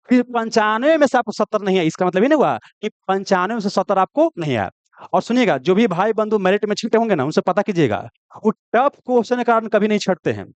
कि 95 में से आपको 70 नहीं है, इसका मतलब ये नहीं हुआ कि 95 में से 70 आपको नहीं आया। और सुनिएगा, जो भी भाई-बंधु मेरिट में छींटे होंगे ना, उनसे पता कीजिएगा, वो टफ क्वेश्चन के कारण कभी नहीं छँटते हैं।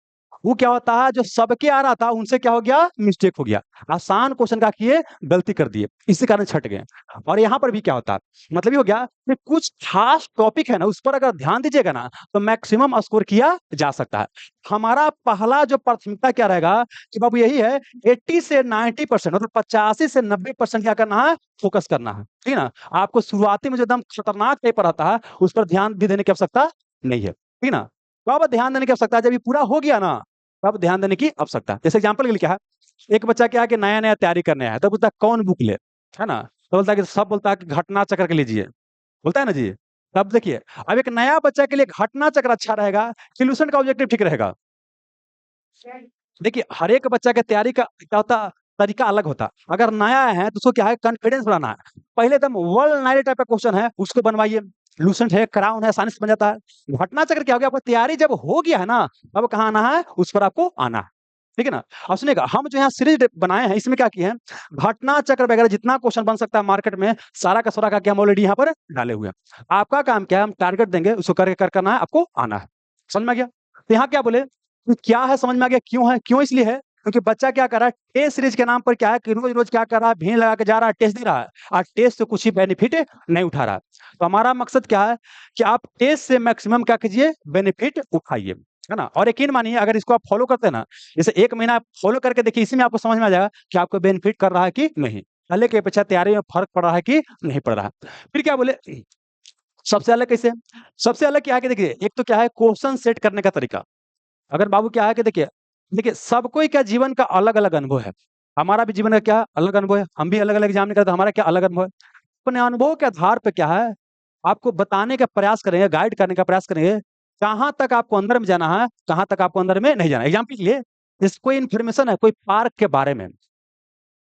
वो क्या होता है, जो सबके आ रहा था, उनसे क्या हो गया? मिस्टेक हो गया। आसान क्वेश्चन का किए, गलती कर दिए, इसी कारण छँट गए। और यहाँ पर भी क्या होता है, मतलब ये हो गया कि कुछ खास टॉपिक है ना, उस पर अगर ध्यान दीजिएगा ना, तो मैक्सिमम स्कोर किया जा सकता है। हमारा पहला जो प्राथमिकता क्या रहेगा कि बाबू यही है, 80 से 90% मतलब 85 से 90% क्या करना है? फ़ोकस करना है। ठीक है ना? आपको शुरुआती में जो एकदम खतरनाक पेपर आता है, उस पर ध्यान भी देने की आवश्यकता नहीं है। ठीक है ना? तो अब ध्यान देने की आवश्यकता है, जब ये पूरा हो गया ना, तब ध्यान देने की आवश्यकता है। जैसे एग्जाम्पल के लिए क्या है, एक बच्चा क्या है कि नया-नया तैयारी करने आया है, तो बोलता है कौन बुक ले? है ना? तो बोलता है कि सब बोलता है कि घटना चक्र के लीजिए। बोलता है ना जी? तब देखिए, अब एक नया बच्चा के लिए घटना चक्र अच्छा रहेगा, सॉल्यूशन का ऑब्जेक्टिव ठीक रहेगा। देखिए, हर एक बच्चा के तैयारी का क्या होता तरीका अलग होता। अगर नया है तो उसको क्या है कॉन्फिडेंस बढ़ाना है। पहले एकदम वर्ल्ड नाइट टाइप का क्वेश्चन है, उसको बनवाइए। लूसेंट है, क्राउन है, आसानी से बन जाता है। घटना चक्र क्या हो गया, आपकी तैयारी जब हो गया है ना, अब कहाँ आना है, उस पर आपको आना है। ठीक है ना? और सुनिएगा, हम जो यहाँ सीरीज बनाए हैं, इसमें क्या किए हैं, घटना चक्र वगैरह जितना क्वेश्चन बन सकता है मार्केट में, सारा का सारा करके हम ऑलरेडी यहाँ पर डाले हुए हैं। आपका काम क्या है, हम टारगेट देंगे, उसको करके करना है, आपको आना है। समझ में आ गया? तो यहाँ क्या बोले, तो क्या है समझ में आ गया, क्यों है? क्यों इसलिए है, क्योंकि बच्चा क्या कर रहा है, टेस्ट सीरीज के नाम पर क्या है कि रोज-रोज क्या कर रहा है, भीड़ लगा के जा रहा है, टेस्ट दे रहा है और टेस्ट से कुछ ही बेनिफिट नहीं उठा रहा है। तो हमारा मकसद क्या है कि आप टेस्ट से मैक्सिमम क्या कीजिए, बेनिफिट उठाइए, है ना? और यकीन मानिए, अगर इसको आप फॉलो करते हैं ना, जैसे 1 महीना आप फॉलो करके देखिए, इसी में आपको समझ में आ जाएगा कि आपको बेनिफिट कर रहा है कि नहीं। पहले की अपेक्षा तैयारी में फ़र्क पड़ रहा है कि नहीं पड़ रहा है। फिर क्या बोले, सबसे अलग कैसे? सबसे अलग क्या है कि देखिए, एक तो क्या है क्वेश्चन सेट करने का तरीका। अगर बाबू क्या है कि देखिए देखिए सबको ही क्या जीवन का अलग-अलग अनुभव है। हमारा भी जीवन का क्या अलग अनुभव है, हम भी अलग-अलग एग्ज़ाम निकालते हैं, हमारा क्या अलग अनुभव है। अपने अनुभव के आधार पे क्या है, आपको बताने का प्रयास करेंगे, गाइड करने का प्रयास करेंगे, कहाँ तक आपको अंदर में जाना है, कहाँ तक आपको अंदर में नहीं जाना है। एग्ज़ाम्पल के लिए, जैसे कोई इन्फॉर्मेशन है, कोई पार्क के बारे में,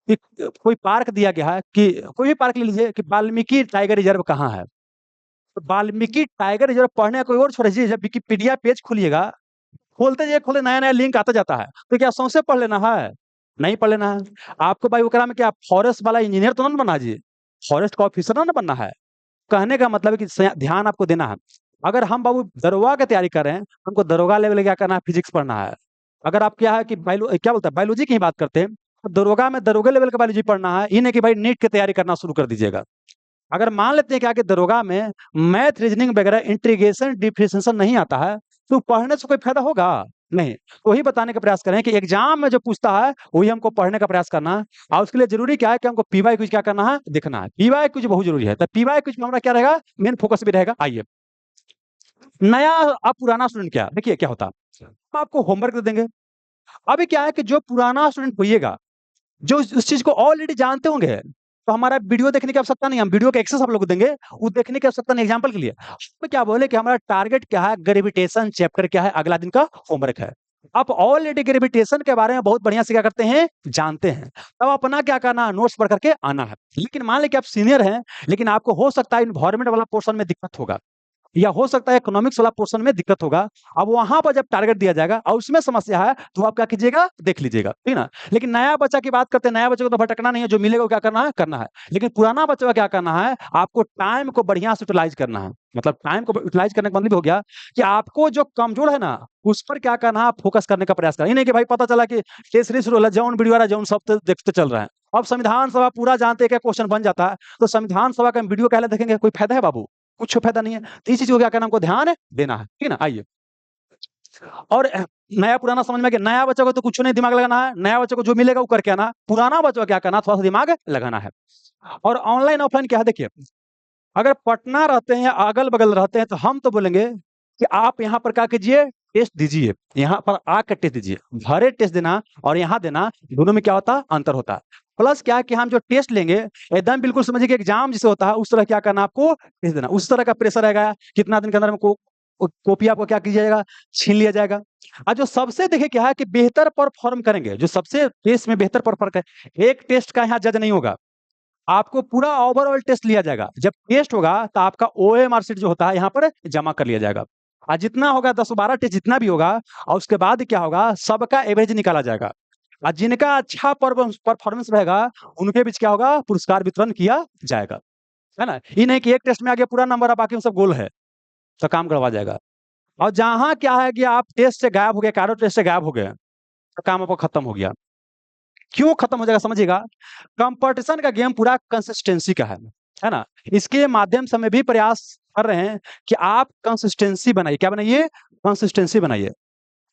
कि कोई पार्क दिया गया है कि कोई भी पार्क ले लीजिए कि वाल्मीकि टाइगर रिज़र्व कहाँ है। तो वाल्मीकि टाइगर रिज़र्व पढ़ने का कोई और छोड़िए, जब विकिपीडिया पेज खोलिएगा, खोलते जाइए, खोले नया-नया लिंक आता जाता है। तो क्या सौंसे पढ़ लेना है? नहीं पढ़ लेना है। आपको भाई ओकरा में क्या फॉरेस्ट वाला इंजीनियर तो ना बनना जी, फॉरेस्ट का ऑफिसर ना बनना है। कहने का मतलब है कि स ध्यान आपको देना है। अगर हम बाबू दरोगा की तैयारी कर रहे हैं, हमको दरोगा लेवल क्या करना है, फिज़िक्स पढ़ना है। अगर आप क्या है कि क्या बोलते हैं बायोलॉजी की ही बात करते हैं, तो दरोगा में दरोगा लेवल का बायोलॉजी पढ़ना है। ये नहीं कि भाई नीट की तैयारी करना शुरू कर दीजिएगा। अगर मान लेते हैं क्या कि दरोगा में मैथ, रीजनिंग वगैरह इंटीग्रेशन, डिफरेंशिएशन नहीं आता है, तो पढ़ने से कोई फायदा होगा? नहीं। तो वही बताने का प्रयास करें कि एग्ज़ाम में जो पूछता है, वही हमको पढ़ने का प्रयास करना है और उसके लिए ज़रूरी क्या है कि हमको पीवाई क्विज़ क्या करना है, देखना है। पीवाई क्विज़ बहुत ज़रूरी है। तो पीवाई क्विज़ में हमारा क्या रहेगा, मेन फोकस भी रहेगा। आइए, नया और पुराना स्टूडेंट क्या, देखिए क्या होता है, हम आपको होमवर्क दे देंगे। अभी क्या है कि जो पुराना स्टूडेंट होइएगा, जो उस चीज़ को ऑलरेडी जानते होंगे, तो हमारा वीडियो देखने की आवश्यकता नहीं है, हम वीडियो का एक्सेस आप लोग को देंगे, वो देखने की आवश्यकता नहीं। एग्ज़ाम्पल के लिए, उसमें क्या बोले कि हमारा टारगेट क्या है, ग्रेविटेशन चैप्टर क्या है, अगला दिन का होमवर्क है। आप ऑलरेडी ग्रेविटेशन के बारे में बहुत बढ़िया से क्या करते हैं, जानते हैं। तब अपना क्या करना है, नोट्स पढ़ कर के आना है। लेकिन मान लें कि आप सीनियर हैं, लेकिन आपको हो सकता है एनवायरनमेंट वाला पोर्शन में दिक्कत होगा। या हो सकता है इकोनॉमिक्स वाला पोर्शन में दिक्कत होगा। अब वहां पर जब टारगेट दिया जाएगा और उसमें समस्या है तो आप क्या कीजिएगा, देख लीजिएगा, ठीक ना। लेकिन नया बच्चा की बात करते हैं, नया बच्चे को तो भटकना नहीं है, जो मिलेगा वो क्या करना है, करना है। लेकिन पुराना बच्चा को क्या करना है, आपको टाइम को बढ़िया से यूटिलाइज करना है। मतलब टाइम को यूटिलाइज करने का मतलब हो गया कि आपको जो कमजोर है ना, उस पर क्या करना है, फोकस करने का प्रयास करना। ये नहीं कि भाई पता चला कि टेस्ट सीरीज शुरू होला, जौन वीडियो आ रहा है, जौन सब देखते चल रहा है। अब संविधान सभा पूरा जानते हैं क्या क्वेश्चन बन जाता है, तो संविधान सभा का वीडियो क्या देखेंगे, कोई फायदा है बाबू, कुछ फायदा नहीं है। तो इस चीज को क्या करना, हमको ध्यान देना है, ठीक ना। आइए, और नया पुराना समझ में गया। नया बच्चा को तो कुछ नहीं दिमाग लगाना है, नया बच्चे को जो मिलेगा वो करके आना। पुराना बच्चा को क्या करना, थोड़ा सा दिमाग लगाना है। और ऑनलाइन ऑफलाइन क्या है, देखिए, अगर पटना रहते हैं या अगल बगल रहते हैं तो हम तो बोलेंगे कि आप यहाँ पर क्या कीजिए, टेस्ट दीजिए, यहाँ पर आकर टेस्ट दीजिए। घरे टेस्ट देना और यहाँ देना, दोनों में क्या होता है, अंतर होता है। प्लस क्या है कि हम जो टेस्ट लेंगे एकदम बिल्कुल समझिए कि एग्जाम जिसे होता है उस तरह क्या करना, आपको टेस्ट देना। उस तरह का प्रेशर रहेगा, कितना दिन के अंदर में कॉपी आपको क्या कीजिए जाएगा, छीन लिया जाएगा। और जो सबसे देखिए क्या है कि बेहतर परफॉर्म करेंगे, जो सबसे टेस्ट में बेहतर परफॉर्म करें, एक टेस्ट का यहाँ जज नहीं होगा, आपको पूरा ओवरऑल टेस्ट लिया जाएगा। जब टेस्ट होगा तो आपका ओएमआर शीट जो होता है यहाँ पर जमा कर लिया जाएगा। और जितना होगा 10-12 टेस्ट जितना भी होगा, और उसके बाद क्या होगा, सबका एवरेज निकाला जाएगा। और जिनका अच्छा परफॉर्मेंस रहेगा उनके बीच क्या होगा, पुरस्कार वितरण किया जाएगा, है ना। ये नहीं कि एक टेस्ट में आ गया पूरा नंबर, अब बाकी में सब गोल है, तो काम करवा जाएगा। और जहां क्या है कि आप टेस्ट से गायब हो गए, कारो टेस्ट से गायब हो गए, तो काम आपको खत्म हो गया। क्यों खत्म हो जाएगा, समझिएगा। कंपटीशन का गेम पूरा कंसिस्टेंसी का है ना। इसके माध्यम से हम भी प्रयास कर रहे हैं कि आप कंसिस्टेंसी बनाइए। क्या बनाइए, कंसिस्टेंसी बनाइए।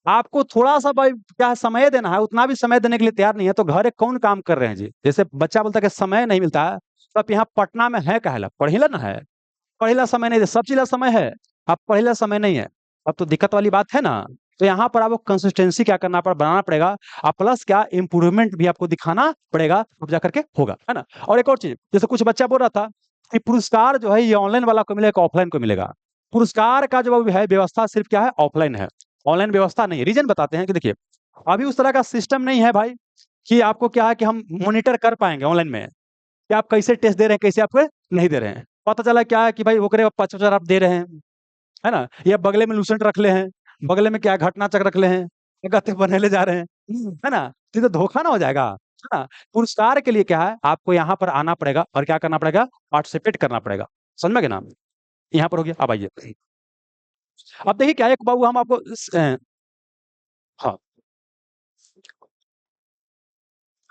आपको थोड़ा सा भाई क्या समय देना है, उतना भी समय देने के लिए तैयार नहीं है तो घर एक कौन काम कर रहे हैं जी। जैसे बच्चा बोलता है कि समय नहीं मिलता है, तो आप यहाँ पटना में है कहला, पढ़िला ना है, पढ़िला समय नहीं दे, सब चीज समय है, अब पढ़िला समय नहीं है, अब तो दिक्कत वाली बात है ना। तो यहाँ पर आपको कंसिस्टेंसी क्या करना पड़ा, बनाना पड़ेगा। और प्लस क्या, इंप्रूवमेंट भी आपको दिखाना पड़ेगा, तब जा करके होगा, है ना। और एक और चीज, जैसे कुछ बच्चा बोल रहा था कि पुरस्कार जो है ये ऑनलाइन वाला को मिलेगा, ऑफलाइन को मिलेगा। पुरस्कार का जो है व्यवस्था सिर्फ क्या है, ऑफलाइन है, ऑनलाइन व्यवस्था नहीं है। रीजन बताते हैं कि देखिए, अभी उस तरह का सिस्टम नहीं है भाई कि आपको क्या है कि हम मॉनिटर कर पाएंगे ऑनलाइन में कि आप कैसे टेस्ट दे रहे हैं, कैसे आपको नहीं दे रहे हैं। पता चला क्या है कि भाई वो करे 5,000 आप दे रहे हैं, है ना, या बगले में लूसेंट रख ले हैं, बगले में क्या घटना चक्र रख ले हैं, गत्ते बनेले जा रहे हैं, है ना। तो ये तो धोखा ना हो जाएगा, है ना। पुरस्कार के लिए क्या है, आपको यहाँ पर आना पड़ेगा और क्या करना पड़ेगा, पार्टिसिपेट करना पड़ेगा। समझ में गए ना। यहाँ पर हो गया, अब आइए। अब देखिए क्या है, एक बाबू हम आपको हाँ,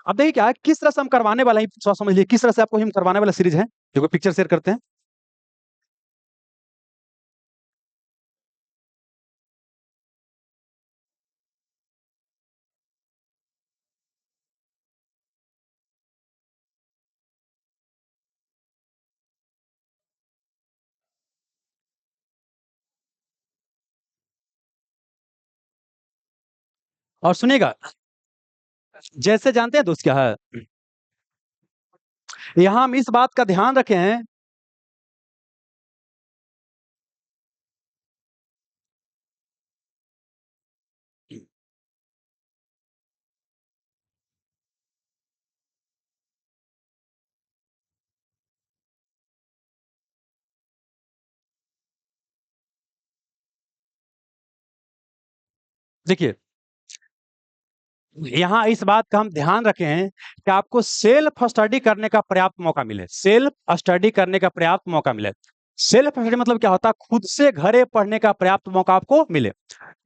अब देखिए क्या है, किस तरह से हम करवाने वाला है, थोड़ा समझ लीजिए किस तरह से आपको हम करवाने वाला सीरीज है। देखो पिक्चर शेयर करते हैं। और सुनिएगा, जैसे जानते हैं दोस्त क्या है, यहाँ हम इस बात का ध्यान रखे हैं। देखिए, यहाँ इस बात का हम ध्यान रखे हैं कि आपको सेल्फ स्टडी करने का पर्याप्त मौका मिले, सेल्फ स्टडी करने का पर्याप्त मौका मिले। सेल्फ स्टडी मतलब क्या होता है, खुद से घरे पढ़ने का पर्याप्त मौका आपको मिले।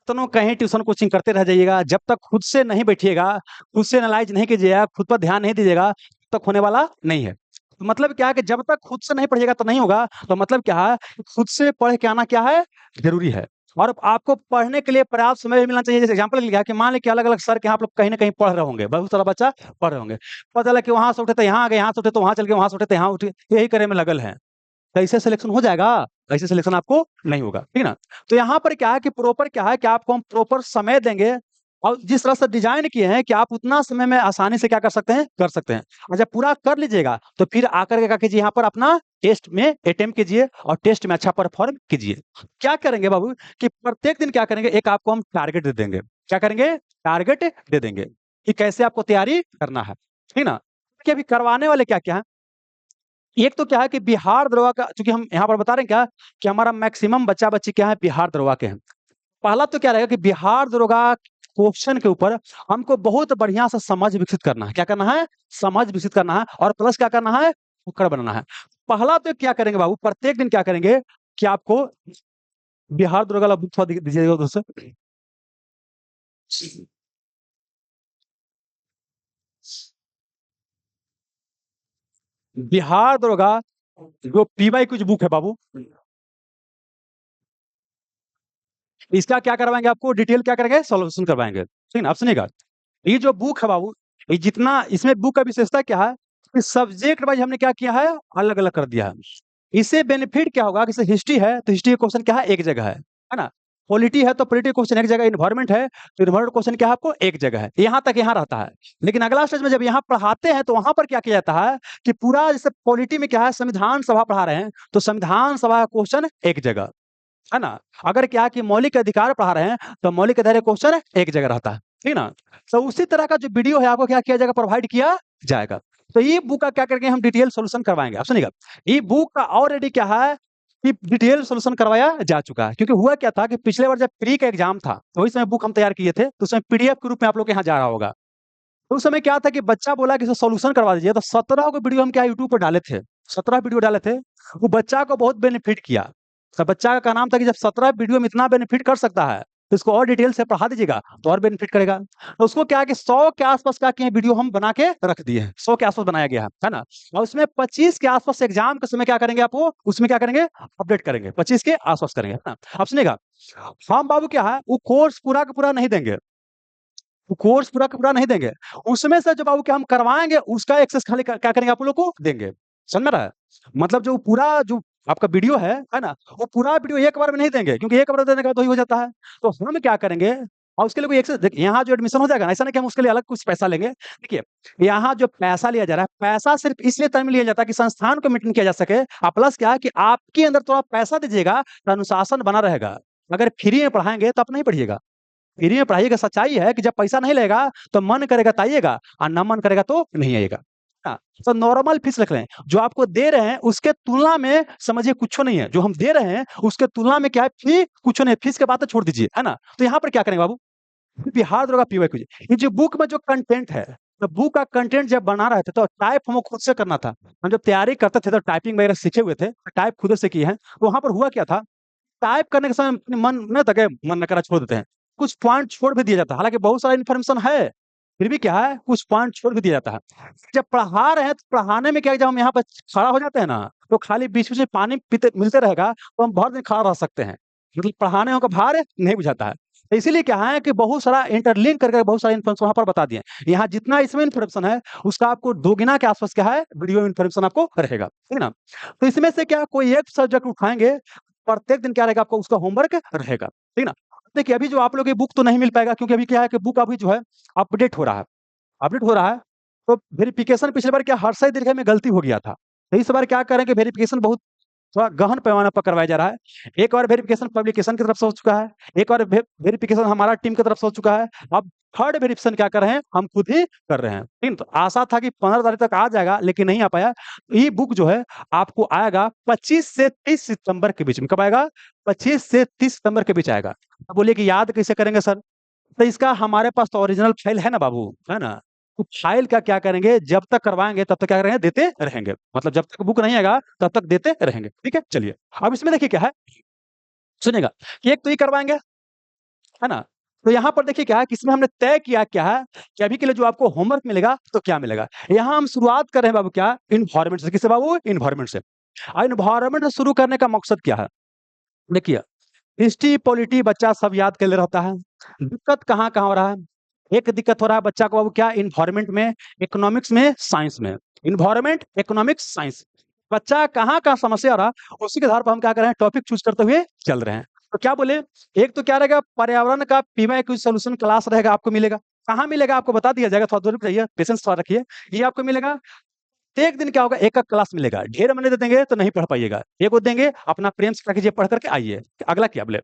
तो कहीं ट्यूशन कोचिंग करते रह जाइएगा, जब तक खुद से नहीं बैठिएगा, खुद से एनालाइज नहीं कीजिएगा, खुद पर ध्यान नहीं दीजिएगा, तब तक होने वाला नहीं है। तो मतलब क्या है कि जब तक खुद से नहीं पढ़िएगा तो नहीं होगा। तो मतलब क्या है, खुद से पढ़ के आना क्या है, जरूरी है। और आपको पढ़ने के लिए पर्याप्त समय भी मिलना चाहिए। जैसे एग्जाम्पल लिया कि मान लें कि अलग अलग सर के यहाँ आप लोग कहीं ना कहीं पढ़ रहे होंगे, बहुत सारा बच्चा पढ़ रहे होंगे, पता चला कि वहां से उठे तो यहाँ आ गए, यहाँ से उठे तो वहां चल गए, वहां से उठे तो यहाँ उठे, यही करे में लगल है। कैसे सिलेक्शन हो जाएगा, ऐसे सिलेक्शन आपको नहीं होगा, ठीक ना। तो यहाँ पर क्या है कि प्रॉपर क्या है कि आपको हम प्रॉपर समय देंगे, और जिस तरह से डिजाइन किए हैं कि आप उतना समय में आसानी से क्या कर सकते हैं, कर सकते हैं। और जब पूरा कर लीजिएगा तो फिर आकर के क्या कीजिए, यहाँ पर अपना टेस्ट में अटेम्प्ट कीजिए और टेस्ट में अच्छा परफॉर्म कीजिए। क्या करेंगे बाबू कि प्रत्येक दिन क्या करेंगे, एक आपको हम टारगेट दे देंगे। क्या करेंगे, टारगेट दे देंगे कि कैसे आपको तैयारी करना है, ठीक ना। कि अभी करवाने वाले क्या क्या है, एक तो क्या है कि बिहार दरोगा का, चूंकि हम यहाँ पर बता रहे हैं क्या कि हमारा मैक्सिमम बच्चा बच्ची क्या है, बिहार दरोगा के हैं। पहला तो क्या रहेगा कि बिहार दरोगा क्वेश्चन के ऊपर हमको बहुत बढ़िया से समझ विकसित करना है। क्या करना है? समझ विकसित करना है, और प्लस क्या करना है? उकड़ बनाना है। पहला तो क्या करेंगे बाबू, प्रत्येक दिन क्या करेंगे कि आपको बिहार दरोगा वाला बुक थोड़ा दीजिएगा दोस्तों। बिहार दरोगा जो पीवाई कुछ बुक है बाबू, इसका क्या करवाएंगे आपको, डिटेल क्या करेंगे, सॉल्यूशन करवाएंगे। ठीक है ना? आप सुनिएगा, ये जो बुक है बाबू, ये जितना इसमें बुक का विशेषता क्या है कि सब्जेक्ट वाइज हमने क्या किया है, अलग अलग कर दिया है। इससे बेनिफिट क्या होगा कि जैसे हिस्ट्री है तो हिस्ट्री का क्वेश्चन क्या है, एक जगह है ना? पॉलिटी है तो पॉलिटी क्वेश्चन एक जगह, इन्वायरमेंट है तो इन्वायरमेंट क्वेश्चन क्या है आपको एक जगह है, यहाँ तक यहाँ रहता है। लेकिन अगला स्टेज में जब यहाँ पढ़ाते हैं तो वहां पर क्या किया जाता है कि पूरा जैसे पॉलिटी में क्या है, संविधान सभा पढ़ा रहे हैं तो संविधान सभा का क्वेश्चन एक जगह, है ना? अगर क्या कि मौलिक अधिकार पढ़ा रहे हैं तो मौलिक अधिकार क्वेश्चन एक जगह रहता है, ठीक ना? तो उसी तरह का जो वीडियो है आपको क्या किया जाएगा, प्रोवाइड किया जाएगा। तो ये बुक का क्या करके हम डिटेल सॉल्यूशन करवाएंगे, आप सुनिएगा। ये बुक का ऑलरेडी क्या है कि डिटेल सॉल्यूशन करवाया जा चुका है, क्योंकि हुआ क्या था कि पिछले बार जब प्री का एग्जाम था तो उस समय बुक हम तैयार किए थे, तो उसमें पीडीएफ के रूप में आप लोग के यहाँ जा रहा होगा। तो उस समय क्या था कि बच्चा बोला कि सर सॉल्यूशन करवा दीजिए, तो 17 को वीडियो हम क्या यूट्यूब पर डाले थे, 17 वीडियो डाले थे। वो बच्चा को बहुत बेनिफिट किया। तो बच्चा का नाम था कि जब 17 वीडियो में इतना बेनिफिट कर सकता है तो इसको और डिटेल से पढ़ा दीजिएगा तो और बेनिफिट करेगा। तो उसको क्या है कि 100 के आसपास क्या किए, वीडियो हम बना के रख दिए हैं, 100 के आसपास बनाया गया है ना? और उसमें 25 के आसपास एग्जाम के समय क्या करेंगे, आप वो उसमें क्या करेंगे, अपडेट करेंगे, 25 के आसपास करेंगे, है ना? आप सुनिएगा, हम बाबू क्या है वो कोर्स पूरा का पूरा नहीं देंगे, वो कोर्स पूरा का पूरा नहीं देंगे। उसमें से जो बाबू के हम करवाएँगे उसका एक्सेस खाली क्या करेंगे, आप लोग को देंगे। समझ में रहा है? मतलब जो पूरा जो आपका वीडियो है ना? वो पूरा वीडियो एक बार में नहीं देंगे, क्योंकि एक बार देने के बाद वही हो जाता है। तो हम क्या करेंगे, और उसके लिए कोई एक्सेस देखिए, यहाँ जो एडमिशन हो जाएगा ना, ऐसा नहीं कि हम उसके लिए अलग कुछ पैसा लेंगे। देखिए, यहाँ जो पैसा लिया जा रहा है, पैसा सिर्फ़ इसलिए तब लिया जाता है कि संस्थान को मेंटेन किया जा सके, और प्लस क्या है कि आपके अंदर थोड़ा पैसा दीजिएगा तो अनुशासन बना रहेगा। अगर फ्री में पढ़ाएँगे तो आप नहीं पढ़िएगा। फ्री में पढ़ाइएगा, सच्चाई है कि जब पैसा नहीं लगेगा तो मन करेगा तो आइएगा, और ना मन करेगा तो नहीं आइएगा। हाँ, तो नॉर्मल फीस रख लें, जो आपको दे रहे हैं उसके तुलना में समझिए कुछ नहीं है, जो हम दे रहे हैं उसके तुलना में क्या है, फी कुछ नहीं है, फीस की बात तो छोड़ दीजिए, है ना? तो यहाँ पर क्या करेंगे बाबू, बिहार दरोगा पीवाई कीजिए। ये जो बुक में जो कंटेंट है, तो बुक का कंटेंट जब बना रहे थे तो टाइप हमको खुद से करना था। हम जब तैयारी करते थे तो टाइपिंग वगैरह सीखे हुए थे, टाइप खुद से किए हैं। तो वहाँ पर हुआ क्या था, टाइप करने के समय अपने मन नहीं था कि मन ना करा छोड़ देते हैं। कुछ पॉइंट छोड़ भी दिया जाता है, हालाँकि बहुत सारा इन्फॉर्मेशन है, फिर भी क्या है कुछ पॉइंट छोड़ भी दिया जाता है। जब पढ़ा रहे हैं तो पढ़ाने में क्या है, जब हम यहाँ पे खड़ा हो जाते हैं ना, तो खाली बीच-बीच में पानी पीते मिलते रहेगा, तो हम भर दिन खड़ा रह सकते हैं। मतलब पढ़ाने का भार नहीं बुझाता है। तो इसीलिए क्या है कि बहुत सारा इंटरलिंक करके बहुत सारा इन्फॉर्मेशन वहाँ पर बता दिए हैं। यहाँ जितना इसमें इन्फॉर्मेशन है, उसका आपको दोगुना के आस-पास क्या है, वीडियो इन्फॉर्मेशन आपको रहेगा। ठीक है ना? तो इसमें से क्या कोई एक सब्जेक्ट उठाएँगे, प्रत्येक दिन क्या रहेगा आपका उसका होमवर्क रहेगा, ठीक ना? देखिए अभी जो आप लोग की बुक तो नहीं मिल पाएगा, क्योंकि अभी क्या है कि बुक अभी जो है अपडेट हो रहा है, अपडेट हो रहा है, तो वेरिफिकेशन पिछली बार क्या हर्षय दीर्घई में गलती हो गया था। तो इस बार क्या करेंगे, वेरिफिकेशन बहुत थोड़ा गहन पैमाने पर करवाया जा रहा है। एक और वेरिफिकेशन पब्लिकेशन की तरफ से हो चुका है, एक और वेरिफिकेशन हमारा टीम की तरफ से हो चुका है। अब थर्ड वेरिफिकेशन क्या कर रहे हैं, हम खुद ही कर रहे हैं। ठीक है? तो आशा था कि 15 तारीख तक आ जाएगा, लेकिन नहीं आ पाया। ये बुक जो है आपको आएगा 25 से 30 सितंबर के बीच में। कब आएगा? 25 से 30 सितंबर के बीच आएगा। अब बोलिए कि याद कैसे करेंगे सर? तो इसका हमारे पास तो ओरिजिनल फाइल है ना बाबू, है ना? तो फाइल का क्या करेंगे, जब तक करवाएँगे तब तक क्या करेंगे, देते रहेंगे। मतलब जब तक बुक नहीं आएगा तब तक देते रहेंगे। ठीक है? चलिए, अब इसमें देखिए क्या है, सुनिएगा, कि एक तो ये करवाएँगे, है ना? तो यहाँ पर देखिए क्या है कि इसमें हमने तय किया क्या है, कि अभी के लिए जो आपको होमवर्क मिलेगा तो क्या मिलेगा? यहाँ हम शुरुआत कर रहे हैं बाबू क्या, एनवायरनमेंट से। किससे बाबू? एनवायरनमेंट से। एनवायरनमेंट से शुरू करने का मकसद क्या है? देखिए, हिस्ट्री, पॉलिटी बच्चा सब याद कर ले रहता है। दिक्कत कहाँ-कहाँ हो रहा है? एक दिक्कत हो रहा है बच्चा को बाबू क्या, एनवायरनमेंट में, इकोनॉमिक्स में, साइंस में। Environment, economics, science. बच्चा कहाँ-कहाँ समस्या आ रहा है, उसी के आधार पर हम क्या कर रहे हैं, टॉपिक चूज़ करते हुए चल रहे हैं। तो क्या बोले, एक तो क्या रहेगा, पर्यावरण का पीवाईक्यू सॉल्यूशन क्लास रहेगा, आपको मिलेगा। कहाँ मिलेगा आपको बता दिया जाएगा, थोड़ा दूर रहिए, पेशेंस थोड़ा रखिए। ये आपको मिलेगा, एक दिन क्या होगा, एक-एक क्लास मिलेगा। ढेर महीने दे देंगे तो नहीं पढ़ पाइएगा। एगो देंगे, अपना प्रेम से कीजिए, पढ़ कर के आइए। अगला क्या बोले,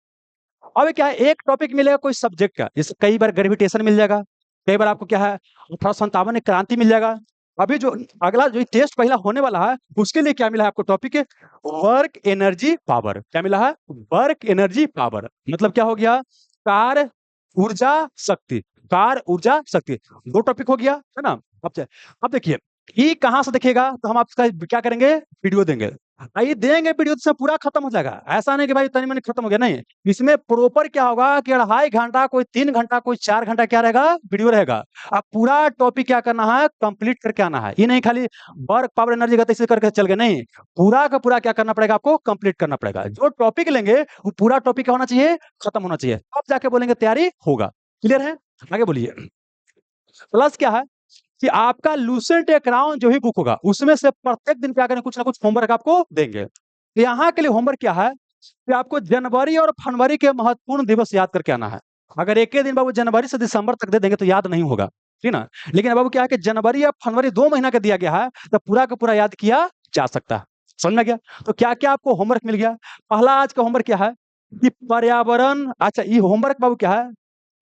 अब क्या है, एक टॉपिक मिलेगा कोई सब्जेक्ट का, जैसे कई बार ग्रेविटेशन मिल जाएगा, कई बार आपको क्या है 1857 में क्रांति मिल जाएगा, अभी जो अगला जो टेस्ट पहला होने वाला है उसके लिए क्या मिला है आपको टॉपिक है वर्क एनर्जी पावर। क्या मिला है वर्क एनर्जी पावर मतलब क्या हो गया कार्य ऊर्जा शक्ति। कार्य ऊर्जा शक्ति दो टॉपिक हो गया है ना। अब देखिए ये कहां से देखिएगा तो हम आपका क्या करेंगे वीडियो देंगे। ये देंगे वीडियो तो पूरा खत्म हो जाएगा। ऐसा नहीं कि भाई तनी मनी खत्म हो गया नहीं। इसमें प्रॉपर क्या होगा कि 2.5 घंटा कोई 3 घंटा कोई 4 घंटा क्या रहेगा वीडियो रहेगा। अब पूरा टॉपिक क्या करना है कंप्लीट करके आना है। ये नहीं खाली वर्क पावर एनर्जी का इसे करके चल गए नहीं। पूरा का पूरा क्या करना पड़ेगा आपको कंप्लीट करना पड़ेगा। जो टॉपिक लेंगे वो पूरा टॉपिक होना चाहिए खत्म होना चाहिए अब जाके बोलेंगे तैयारी होगा। क्लियर है आगे बोलिए। प्लस क्या है कि आपका लूसेंट एक राउंड जो ही बुक होगा उसमें से प्रत्येक दिन क्या करें कुछ ना कुछ होमवर्क आपको देंगे। तो यहाँ के लिए होमवर्क क्या है कि आपको जनवरी और फरवरी के महत्वपूर्ण दिवस याद करके आना है। अगर एक ही दिन बाबू जनवरी से दिसंबर तक दे देंगे तो याद नहीं होगा ठीक ना। लेकिन बाबू क्या है कि जनवरी या फरवरी 2 महीना का दिया गया है तो पूरा का पूरा याद किया जा सकता है। समझ में गया। तो क्या क्या आपको होमवर्क मिल गया। पहला आज का होमवर्क क्या है कि पर्यावरण। अच्छा ये होमवर्क बाबू क्या है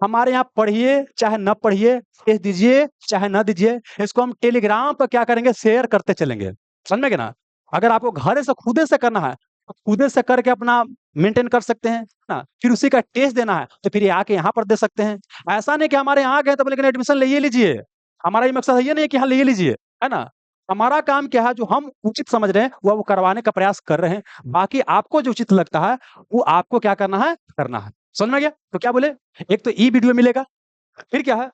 हमारे यहाँ पढ़िए चाहे न पढ़िए भेज दीजिए चाहे न दीजिए इसको हम टेलीग्राम पर क्या करेंगे शेयर करते चलेंगे। समझ में गए ना। अगर आपको घर से खुदे से करना है तो खुदे से करके अपना मेंटेन कर सकते हैं ना। फिर उसी का टेस्ट देना है तो फिर ये आके यहाँ पर दे सकते हैं। ऐसा नहीं कि हमारे यहाँ गए तो लेकिन एडमिशन ले लीजिए। हमारा ये मकसद ये नहीं है कि हाँ ले लीजिए है ना। हमारा काम क्या है जो हम उचित समझ रहे हैं वो करवाने का प्रयास कर रहे हैं। बाकी आपको जो उचित लगता है वो आपको क्या करना है करना है। समझ में गया। तो क्या बोले एक तो ई वीडियो मिलेगा फिर क्या है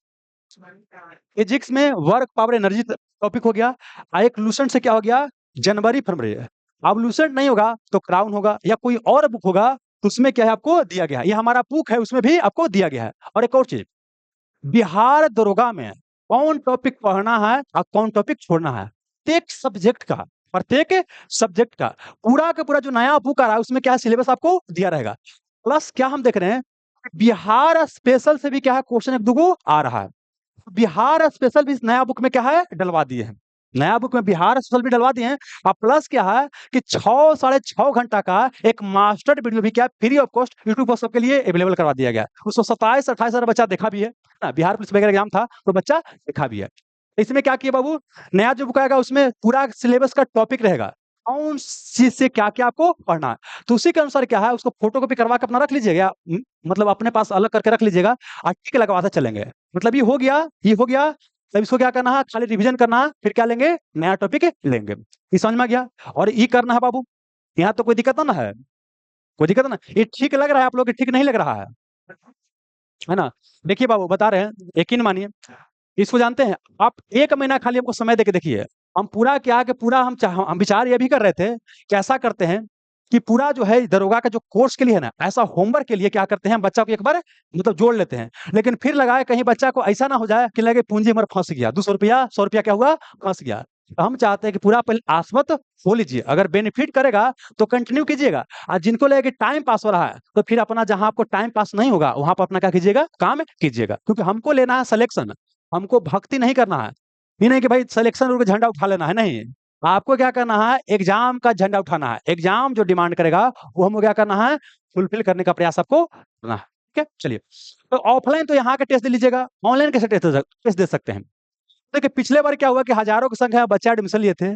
फिजिक्स में वर्क पावर एनर्जी टॉपिक हो गया। एक लूसेंट से क्या हो गया जनवरी फरवरी। अब लूसेंट नहीं होगा तो क्राउन होगा या कोई और बुक होगा तो उसमें क्या है आपको दिया गया है। ये हमारा बुक है उसमें भी आपको दिया गया है। और एक और चीज बिहार दरोगा में कौन टॉपिक पढ़ना है और कौन टॉपिक छोड़ना है प्रत्येक सब्जेक्ट का पूरा का पूरा जो नया बुक आ रहा है उसमें क्या सिलेबस आपको दिया रहेगा। प्लस क्या हम देख रहे हैं बिहार स्पेशल से भी क्या है क्वेश्चन एक दो आ रहा है। बिहार स्पेशल भी इस नया बुक में क्या है डलवा दिए हैं। नया बुक में बिहार स्पेशल भी डलवा दिए हैं। और प्लस क्या है कि 6 साढ़े 6 घंटा का एक मास्टर वीडियो भी क्या फ्री ऑफ कॉस्ट यूट्यूब पर सबके लिए अवेलेबल करवा दिया गया। उसको 27-28 हजार बच्चा देखा भी है ना। बिहार पुलिस वगैरह एग्जाम था तो बच्चा देखा भी है। इसमें क्या किया बाबू नया जो बुक आएगा उसमें पूरा सिलेबस का टॉपिक रहेगा कौन चीज से क्या क्या आपको पढ़ना है। तो उसी के अनुसार क्या है उसको फोटो कॉपी करवा के अपना रख लीजिएगा मतलब अपने पास अलग करके रख लीजिएगा और टिक लगवाते चलेंगे। मतलब ये हो गया तब इसको क्या करना है खाली रिवीजन करना है फिर क्या लेंगे नया टॉपिक लेंगे। ये समझ में आ गया। और ये करना है बाबू यहाँ तो कोई दिक्कत ना है कोई दिक्कत ना। ये ठीक लग रहा है आप लोग ठीक नहीं लग रहा है ना। देखिए बाबू बता रहे हैं यकीन मानिए इसको जानते हैं आप 1 महीना खाली हमको समय देके देखिए। हम पूरा क्या कि पूरा हम विचार ये भी कर रहे थे कि ऐसा करते हैं कि पूरा जो है दरोगा का जो कोर्स के लिए है ना ऐसा होमवर्क के लिए क्या करते हैं बच्चा को एक बार मतलब जोड़ लेते हैं। लेकिन फिर लगाए कहीं बच्चा को ऐसा ना हो जाए कि लगे पूंजी मर फंस गया 200 रुपया 100 रुपया क्या हुआ फंस गया। तो हम चाहते हैं कि पूरा पहले आस्वत हो लीजिए अगर बेनिफिट करेगा तो कंटिन्यू कीजिएगा। और जिनको लगे टाइम पास हो रहा है तो फिर अपना जहां आपको टाइम पास नहीं होगा वहां पर अपना क्या कीजिएगा काम कीजिएगा। क्योंकि हमको लेना है सिलेक्शन हमको भक्ति नहीं करना है। ये नहीं कि भाई सिलेक्शन झंडा उठा लेना है नहीं। आपको क्या करना है एग्जाम का झंडा उठाना है। एग्जाम जो डिमांड करेगा वो हमको क्या करना है फुलफिल करने का प्रयास आपको करना है। ठीक है चलिए। तो ऑफलाइन तो यहाँ का टेस्ट दे लीजिएगा ऑनलाइन कैसे टेस्ट दे सकते हैं। देखिए पिछले बार क्या हुआ कि हजारों की संख्या में बच्चे एडमिशन लिए थे।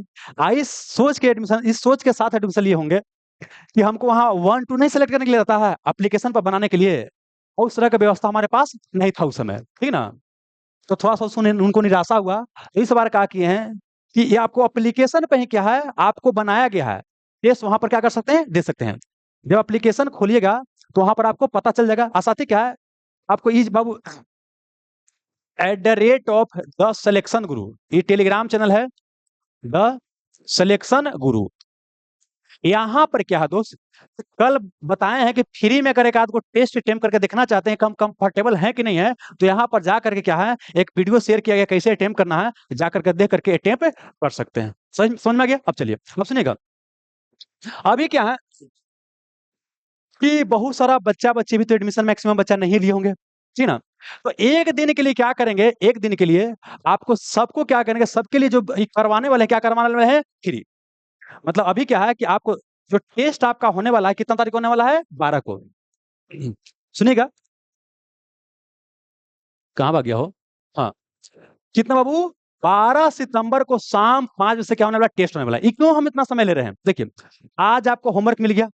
इस सोच के साथ एडमिशन लिए होंगे कि हमको वहाँ 1-2 नहीं सेलेक्ट करने के लिए रहता है एप्लीकेशन पर बनाने के लिए। और उस तरह का व्यवस्था हमारे पास नहीं था उस समय ठीक ना। तो थोड़ा-सा सुने उनको निराशा हुआ। इस बार क्या किए हैं कि ये आपको एप्लीकेशन पे ही क्या है आपको बनाया गया है। टेस्ट वहाँ पर क्या कर सकते हैं दे सकते हैं। जब एप्लीकेशन खोलिएगा तो वहाँ पर आपको पता चल जाएगा। और साथ ही क्या है आपको इस बाबू @द सिलेक्शन गुरु ये टेलीग्राम चैनल है द सिलेक्शन गुरु। यहाँ पर क्या है दोस्त कल बताए हैं कि फ्री में अगर एक आध को टेस्ट अटेम्प्ट करके देखना चाहते हैं कम कंफर्टेबल है कि नहीं है तो यहाँ पर जा करके क्या है एक वीडियो शेयर किया गया कैसे अटेम्प्ट करना है जा करके देख करके अटेम्प्ट कर सकते हैं। समझ में आ गया। अब चलिए अब सुनिएगा अभी क्या है कि बहुत सारा बच्चा बच्चे भी तो एडमिशन मैक्सिमम बच्चा नहीं लिए होंगे जी ना। तो एक दिन के लिए क्या करेंगे एक दिन के लिए आपको सबको क्या करेंगे सबके लिए जो करवाने वाले हैं क्या करवाने वाले हैं फ्री। मतलब अभी क्या है कि आपको जो टेस्ट आपका होने वाला है कितना तारीख को होने वाला है 12 को। सुनिएगा कहाँ भाग गया हो। हाँ कितना बाबू 12 सितंबर को शाम 5 बजे से क्या होने वाला, टेस्ट होने वाला है। क्यों हम इतना समय ले रहे हैं? देखिए, आज आपको होमवर्क मिल गया,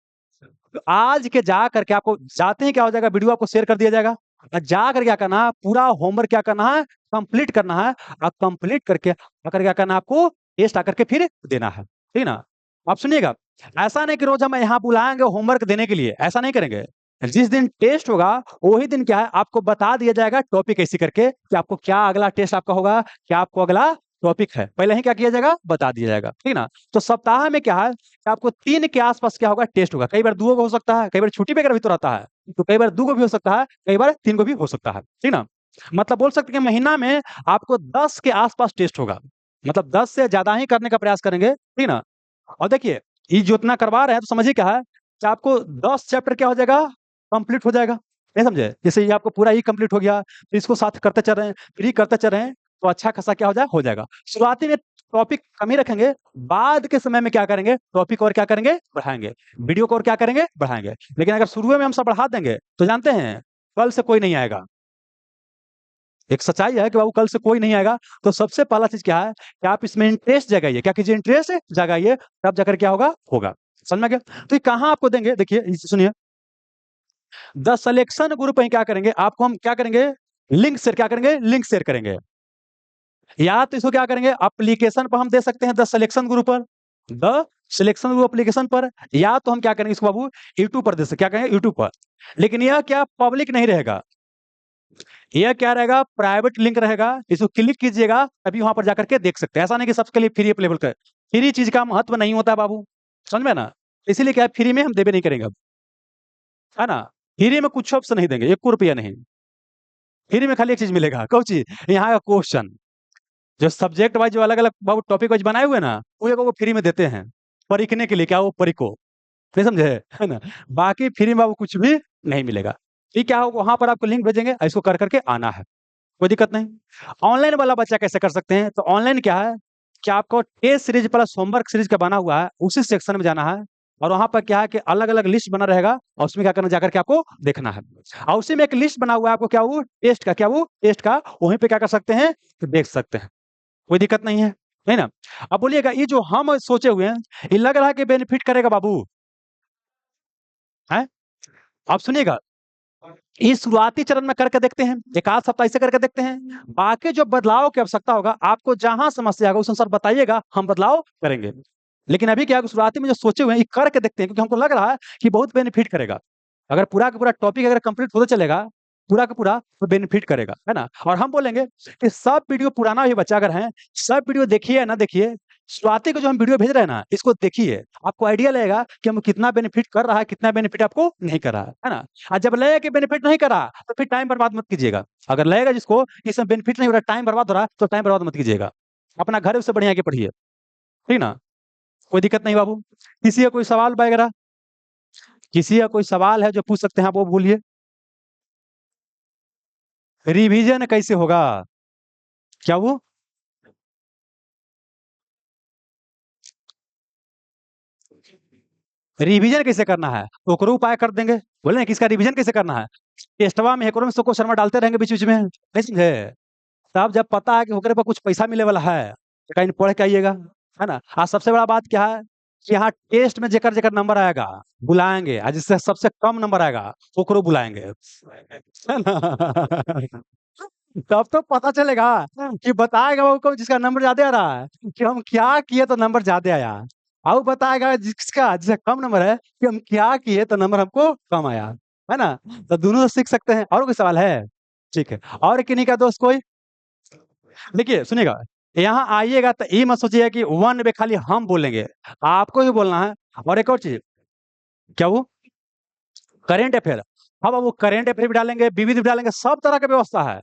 तो आज के जा करके आपको जाते ही क्या हो जाएगा, वीडियो आपको शेयर कर दिया जाएगा। जा कर क्या करना है, पूरा होमवर्क क्या करना है, कंप्लीट करना है। और कंप्लीट करके आकर क्या करना है, आपको टेस्ट आकर के फिर देना है, ठीक ना? आप सुनिएगा, ऐसा नहीं कि रोज हम यहाँ बुलाएंगे होमवर्क देने के लिए, ऐसा नहीं करेंगे। जिस दिन टेस्ट होगा वही दिन क्या है, आपको बता दिया जाएगा टॉपिक ऐसी करके कि आपको क्या अगला टेस्ट आपका होगा, क्या आपको अगला टॉपिक है, पहले ही क्या किया जाएगा, बता दिया जाएगा, ठीक ना? तो सप्ताह में क्या है कि आपको 3 के आसपास क्या होगा, टेस्ट होगा। कई बार 2 को हो सकता है, कई बार छुट्टी वगैरह भी तो रहता है, तो कई बार 2 को भी हो सकता है, कई बार 3 को भी हो सकता है, ठीक ना? मतलब बोल सकते हैं कि महीना में आपको 10 के आसपास टेस्ट होगा। मतलब 10 से ज़्यादा ही करने का प्रयास करेंगे, ठीक ना? और देखिए, ये जो इतना करवा रहे हैं तो समझिए क्या है कि आपको 10 चैप्टर क्या हो जाएगा, कंप्लीट हो जाएगा। नहीं समझे? जैसे ये आपको पूरा ही कंप्लीट हो गया, फिर इसको साथ करते चल रहे हैं, फिर ये करते चल रहे हैं, तो अच्छा खासा क्या हो जाएगा। शुरुआती में टॉपिक कम ही रखेंगे, बाद के समय में क्या करेंगे, टॉपिक और क्या करेंगे, बढ़ाएँगे। वीडियो को और क्या करेंगे, बढ़ाएँगे। लेकिन अगर शुरू में हम सब बढ़ा देंगे, तो जानते हैं, कल से कोई नहीं आएगा। एक सच्चाई है कि बाबू कल से कोई नहीं आएगा, तो सबसे पहला चीज़ क्या है कि आप इसमें इंटरेस्ट जगाइए। क्या कीजिए, इंटरेस्ट जगाइए, तब जाकर क्या होगा, होगा। समझ में आ गया? तो ये कहाँ आपको देंगे, देखिए इसे सुनिए। द सिलेक्शन ग्रुप में क्या करेंगे, आपको हम क्या करेंगे, लिंक शेयर करेंगे। या तो इसको क्या करेंगे, एप्लीकेशन पर हम दे सकते हैं द सिलेक्शन ग्रुप पर, द सिलेक्शन ग्रुप एप्लीकेशन पर, या तो हम क्या करेंगे इसको बाबू यूट्यूब पर दे सकते, क्या कहेंगे, यूट्यूब पर। लेकिन यह क्या पब्लिक नहीं रहेगा, यह क्या रहेगा, प्राइवेट लिंक रहेगा। इसको क्लिक कीजिएगा तभी वहां पर जाकर के देख सकते हैं। ऐसा नहीं कि सबके लिए फ्री अवेलेबल कर, फ्री चीज का महत्व नहीं होता है बाबू, समझ में ना? इसीलिए क्या है, फ्री में हम देबे नहीं करेंगे अब, है ना? फ्री में कुछ ऑप्शन नहीं देंगे, 1 रुपया नहीं। फ्री में खाली एक चीज मिलेगा, कौन चीज, यहाँ का क्वेश्चन। जो सब्जेक्ट वाइज जो अलग अलग बाबू टॉपिक वाइज बनाए हुए ना, वो फ्री में देते हैं परीखने के लिए, क्या वो परीको, नहीं समझे, है ना? बाकी फ्री में बाबू कुछ भी नहीं मिलेगा। ठीक, क्या होगा, वहां पर आपको लिंक भेजेंगे, इसको कर करके आना है, कोई दिक्कत नहीं। ऑनलाइन वाला बच्चा कैसे कर सकते हैं, तो ऑनलाइन क्या है कि आपको test series plus homework series का बना हुआ है, उसी सेक्शन में जाना है। और वहां पर क्या है कि अलग अलग लिस्ट बना रहेगा, और उसमें क्या करना, जाकर के आपको देखना है। और उसी में एक लिस्ट बना हुआ है आपको, क्या वो टेस्ट का, क्या वो टेस्ट का, वहीं पे क्या कर सकते हैं, तो देख सकते हैं, कोई दिक्कत नहीं है ना? अब बोलिएगा, ये जो हम सोचे हुए हैं, ये लग रहा है कि बेनिफिट करेगा बाबू, है? आप सुनिएगा, इस शुरुआती चरण में करके देखते हैं, 1 आध सप्ताह ऐसे करके देखते हैं। बाकी जो बदलाव की आवश्यकता होगा, आपको जहाँ समस्या होगा उस अनुसार बताइएगा, हम बदलाव करेंगे। लेकिन अभी क्या है कि शुरुआती में जो सोचे हुए हैं, ये करके देखते हैं, क्योंकि हमको लग रहा है कि बहुत बेनिफिट करेगा। अगर पूरा का पूरा टॉपिक अगर कंप्लीट होता चलेगा, पूरा का पूरा, तो बेनिफिट करेगा, है ना? और हम बोलेंगे कि सब वीडियो पुराना भी बच्चा अगर है, सब वीडियो देखिए या ना देखिए, शुरुआती को जो हम वीडियो भेज रहे हैं ना, इसको देखिए, आपको आइडिया लगेगा कि हमको कितना बेनिफिट कर रहा है, कितना बेनिफिट आपको नहीं कर रहा है ना? और जब लगेगा कि बेनिफिट नहीं कर रहा, तो फिर टाइम बर्बाद मत कीजिएगा। अगर लगेगा जिसको कि इसमें बेनिफिट नहीं हो रहा, टाइम बर्बाद हो रहा है, तो टाइम बर्बाद मत कीजिएगा। अपना घर है उससे बढ़िया आके पढ़िए, ठीक ना? कोई दिक्कत नहीं बाबू। किसी का कोई सवाल वगैरह, किसी का कोई सवाल है जो पूछ सकते हैं आप, वो बोलिए। रिवीजन कैसे होगा, क्या वो रिवीजन कैसे करना है, तो ओकरो उपाय कर देंगे। बोले ना कि इसका रिवीजन कैसे करना है, टेस्टवा में एकरो में सबको शर्मा डालते रहेंगे बीच बीच में, नहीं समझे? तब जब पता है कि ओकरे पर कुछ पैसा मिले वाला है, तो कहीं पढ़ के आइएगा, है ना? आज सबसे बड़ा बात क्या है कि यहाँ टेस्ट में जेकर जेकर नंबर आएगा, बुलाएंगे, और जिससे सबसे कम नंबर आएगा ओकरो बुलाएंगे, है ना? तब तो पता चलेगा कि बताएगा वो को जिसका नंबर ज्यादा आ रहा है कि हम क्या किए तो नंबर ज्यादा आया, और बताएगा जिसका कम नंबर है कि हम क्या किए तो नंबर हमको कम आया, है ना? तो दोनों तो सीख सकते हैं। और कोई सवाल है? ठीक है, और किन्हीं का दोस्त कोई? देखिए सुनिएगा, यहाँ आइएगा तो ये मत सोचिए कि वन पे खाली हम बोलेंगे, आपको ही बोलना है। और एक और चीज, क्या वो करेंट अफेयर, अब वो करेंट अफेयर भी डालेंगे, विविध भी डालेंगे, सब तरह का व्यवस्था है।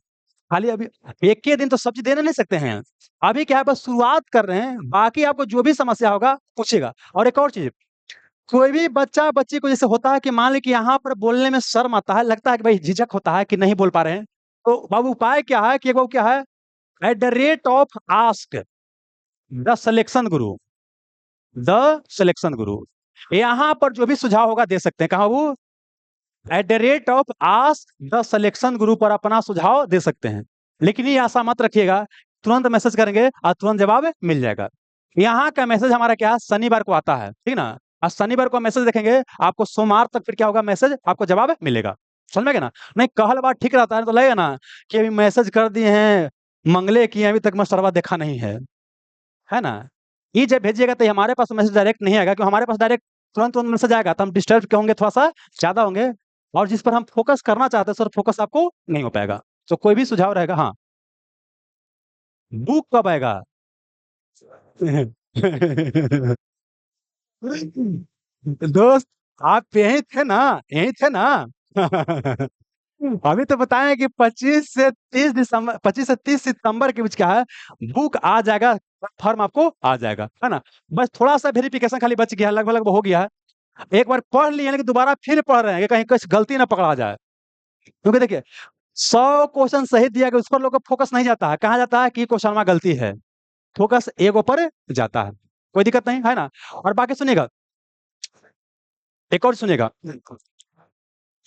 खाली अभी एक ही दिन तो सब चीज़ दे नहीं सकते हैं। अभी क्या है, बस शुरुआत कर रहे हैं, बाकी आपको जो भी समस्या होगा पूछिएगा। और एक और चीज़, कोई भी बच्चा-बच्ची को जैसे होता है कि मान लें कि यहाँ पर बोलने में शर्म आता है, लगता है कि भाई झिझक होता है कि नहीं बोल पा रहे हैं। तो बाबू उपाय क्या है कि वो क्या है, at the rate of ask the selection Guru, the selection गुरु। यहाँ पर जो भी सुझाव होगा दे सकते हैं। कहाँ वो? At the rate of ask the selection group पर अपना सुझाव दे सकते हैं। लेकिन ये आशा मत रखिएगा तुरंत मैसेज करेंगे और तुरंत जवाब मिल जाएगा। यहाँ का मैसेज हमारा क्या है, शनिवार को आता है, ठीक ना। और शनिवार को मैसेज देखेंगे, आपको सोमवार तक फिर क्या होगा, मैसेज आपको जवाब मिलेगा। समझ में गया ना। नहीं कहल बात ठीक रहता है तो लगेगा ना कि अभी मैसेज कर दिए हैं, मंगले किए अभी तक मसरवा देखा नहीं है ना। ये जब भेजिएगा तो हमारे पास मैसेज डायरेक्ट नहीं आएगा, क्योंकि हमारे पास डायरेक्ट तुरंत तुरंत मैसेज आएगा तो हम डिस्टर्ब के होंगे, थोड़ा सा ज्यादा होंगे, और जिस पर हम फोकस करना चाहते हैं सर फोकस आपको नहीं हो पाएगा। तो कोई भी सुझाव रहेगा। हाँ, बुक कब आएगा? दोस्त, आप यही थे ना, यही थे ना। अभी तो बताएं कि 25 से 30 सितंबर के बीच क्या है, बुक आ जाएगा, फॉर्म आपको आ जाएगा, है ना। बस थोड़ा सा वेरिफिकेशन खाली बच गया है, लगभग लगभग हो गया है। एक बार पढ़ लिए लेकिन दोबारा फिर पढ़ रहे हैं कि कहीं कुछ गलती ना पकड़ा जाए, क्योंकि देखिए 100 क्वेश्चन सही दिया गया, उस पर लोग का फोकस नहीं जाता है, कहा जाता है कि क्वेश्चन में गलती है, फोकस एक ऊपर जाता है। कोई दिक्कत नहीं है ना। और बाकी सुनिएगा, एक और सुनिएगा,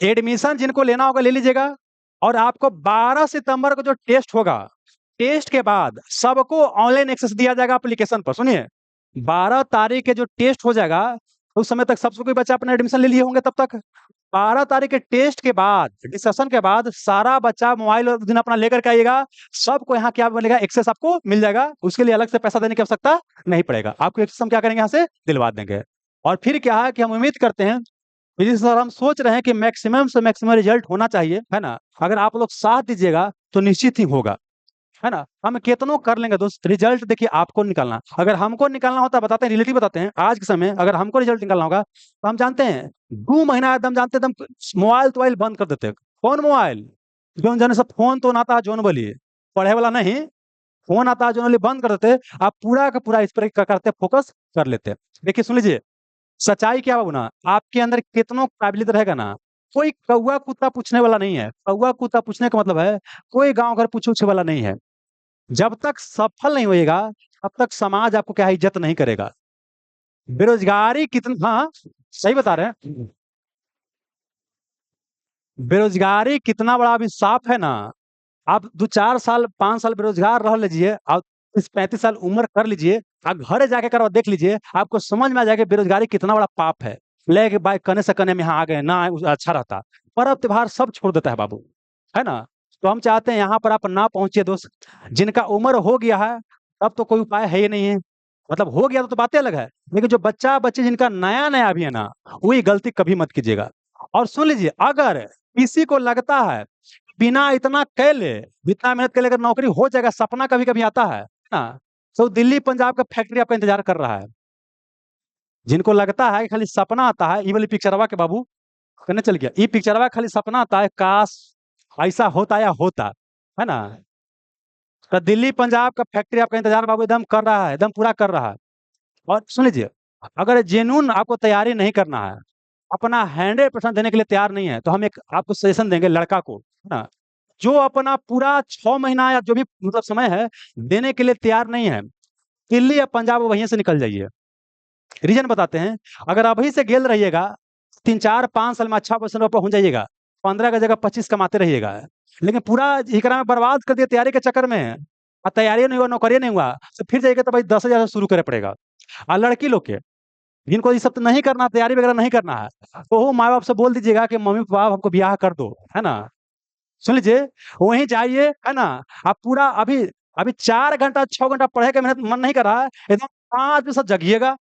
एडमिशन जिनको लेना होगा ले लीजिएगा। और आपको 12 सितंबर को जो टेस्ट होगा, टेस्ट के बाद सबको ऑनलाइन एक्सेस दिया जाएगा एप्लीकेशन पर। सुनिए, 12 तारीख के जो टेस्ट हो जाएगा, उस समय तक सबसे कोई बच्चा अपना एडमिशन ले लिए होंगे तब तक। 12 तारीख के टेस्ट के बाद, डिस्कशन के बाद, सारा बच्चा मोबाइल उस दिन अपना लेकर के आइएगा, सबको यहाँ क्या मिलेगा, एक्सेस आपको मिल जाएगा। उसके लिए अलग से पैसा देने की आवश्यकता नहीं पड़ेगा, आपको एक्सेस हम क्या करेंगे, यहाँ से दिलवा देंगे। और फिर क्या है कि हम उम्मीद करते हैं, जी सर, हम सोच रहे हैं कि मैक्सिमम से मैक्सिमम रिजल्ट होना चाहिए, है ना। अगर आप लोग साथ दीजिएगा तो निश्चित ही होगा, है ना। हम कितनों कर लेंगे दोस्त, रिजल्ट देखिए आपको निकालना। अगर हमको निकालना होता है, बताते हैं रिलेटिव बताते हैं, आज के समय अगर हमको रिजल्ट निकालना होगा तो हम जानते हैं 2 महीना एकदम जानते हैं, एकदम मोबाइल तोबाइल बंद कर देते हैं। कौन मोबाइल, जो जन सब फोन तो आता है जोन बोलिए, पढ़े वाला नहीं, फोन आता है जोन वाली बंद कर देते, आप पूरा का पूरा इस पर करते फोकस कर लेते। देखिए सुन लीजिए, सच्चाई क्या बाबू ना, आपके अंदर कितनों काबिलियत रहेगा ना, कोई कौवा कुत्ता पूछने वाला नहीं है। कौवा कुत्ता पूछने का मतलब है कोई गांव घर पूछे वाला नहीं है। जब तक सफल नहीं होएगा तब तक समाज आपको क्या है, इज्जत नहीं करेगा। बेरोजगारी कितना, हाँ सही बता रहे हैं, बेरोजगारी कितना बड़ा अभिशाप है ना। आप 2 4 साल 5 साल बेरोजगार रह लीजिए, आप 35 साल उम्र कर लीजिए, आप घर जाके कर देख लीजिए, आपको समझ में आ जाएगा बेरोजगारी कितना बड़ा पाप है। लेके बाइक करने से करने में यहाँ आ गए ना, अच्छा रहता। पर्व त्योहार सब छोड़ देता है बाबू, है ना। तो हम चाहते हैं यहाँ पर आप ना पहुंचे दोस्त। जिनका उम्र हो गया है तब तो कोई उपाय है ही नहीं है, मतलब हो गया तो बातें अलग है, लेकिन जो बच्चा बच्चे जिनका नया नया अभी है ना, वही गलती कभी मत कीजिएगा। और सुन लीजिए, अगर किसी को लगता है बिना इतना कैले, इतना मेहनत के लिए अगर नौकरी हो जाएगा, सपना कभी कभी आता है ना, तो दिल्ली पंजाब का फैक्ट्री आपका इंतजार कर रहा है। जिनको लगता है कि खाली सपना आता है, ये वाली पिक्चरवा के बाबू कहने चल गया, ये पिक्चरवा खाली सपना आता है, काश ऐसा होता या होता, है ना। तो दिल्ली पंजाब का फैक्ट्री आपका इंतजार बाबू एकदम कर रहा है, एकदम पूरा कर रहा है। और सुन लीजिए, अगर जेन्युइन आपको तैयारी नहीं करना है, अपना 100% देने के लिए तैयार नहीं है, तो हम एक आपको सजेशन देंगे लड़का को, है ना, जो अपना पूरा 6 महीना या जो भी मतलब समय है देने के लिए तैयार नहीं है, दिल्ली या पंजाब वहीं से निकल जाइए। रीजन बताते हैं, अगर अभी से गेल रहिएगा, 3 4 5 साल में अच्छा पोजिशन पर पहुंच जाइएगा, 15 का जगह 25 कमाते रहिएगा। लेकिन पूरा एकरा में बर्बाद कर दिया तैयारी के चक्कर में, और तैयारी नहीं हुआ, नौकरी नहीं हुआ, तो फिर जाइएगा तो भाई 10,000 से शुरू करे पड़ेगा। और लड़की लोग के, जिनको ये सब तो नहीं करना, तैयारी वगैरह नहीं करना है, तो वो माँ बाप से बोल दीजिएगा कि मम्मी पापा हमको ब्याह कर दो, है ना। सुन लीजिए, वहीं जाइए, है ना। आप पूरा अभी अभी 4 घंटा 6 घंटा पढ़े का मेहनत मन नहीं कर रहा है, एकदम 5 बजे से जगिएगा,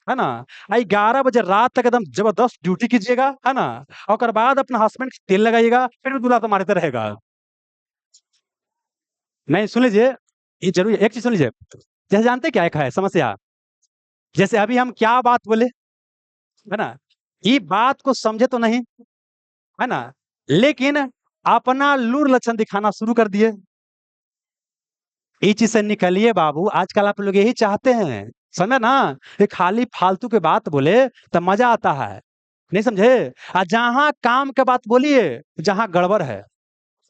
है ना। 11 बजे रात तक एकदम जबरदस्त ड्यूटी कीजिएगा, है ना। और बाद अपना हस्बैंड तेल लगाइएगा, फिर भी दूल्हा तो मारते रहेगा। नहीं सुन लीजिए, ये जरूर एक चीज सुन लीजिए, जैसे जानते क्या एक है समस्या, जैसे अभी हम क्या बात बोले, है ना, ये बात को समझे तो नहीं, है ना, लेकिन अपना लूर लक्षण दिखाना शुरू कर दिए। इस चीज से निकलिए बाबू, आजकल आप लोग यही चाहते हैं, समझे ना। ये खाली फालतू के बात बोले तो मजा आता है, नहीं समझे। जहां काम के बात बोलिए, जहां गड़बड़ है।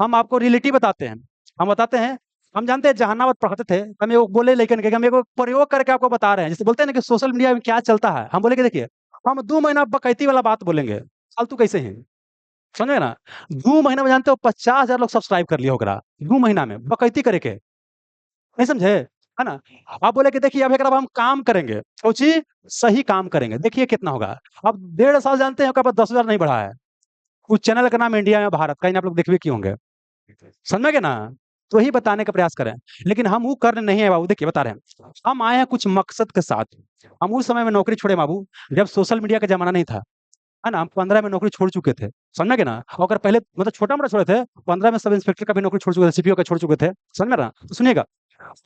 हम आपको रियलिटी बताते हैं, हम बताते हैं। हम जानते हैं जहानाबाद पढ़ते थे, हम एगो बोले लेकिन हम एगो प्रयोग करके आपको बता रहे हैं, जैसे बोलते हैं ना कि सोशल मीडिया में क्या चलता है, हम बोले कि देखिए, हम 2 महीना बकैती वाला बात बोलेंगे, फालतू कैसे हैं, समझे ना। 2 महीना में जानते हो 50,000 लोग सब्सक्राइब कर लिया होगा, 2 महीना में बकैती करे के। नहीं समझे, है ना? आप बोले कि देखिए अब हम काम करेंगे, सोचिए सही काम करेंगे, देखिए कितना होगा। अब 1.5 साल जानते हैं कब 10,000 नहीं बढ़ा है। उस चैनल का नाम इंडिया या भारत, कहीं आप लोग देख भी किए होंगे। समझ गए ना? तो वही बताने का प्रयास करें। लेकिन हम वो कर नहीं है बाबू, देखिए बता रहे हैं। हम आए हैं कुछ मकसद के साथ। हम उस समय में नौकरी छोड़े बाबू, जब सोशल मीडिया का ज़माना नहीं था, है ना? हम 15 में नौकरी छोड़ चुके थे, समझ में गए ना? और अगर पहले मतलब छोटा-मोटा छोड़े थे, 15 में सब इंस्पेक्टर का भी नौकरी छोड़ चुके थे, सीपीओ का छोड़ चुके थे, समझ में ना? तो सुनिएगा,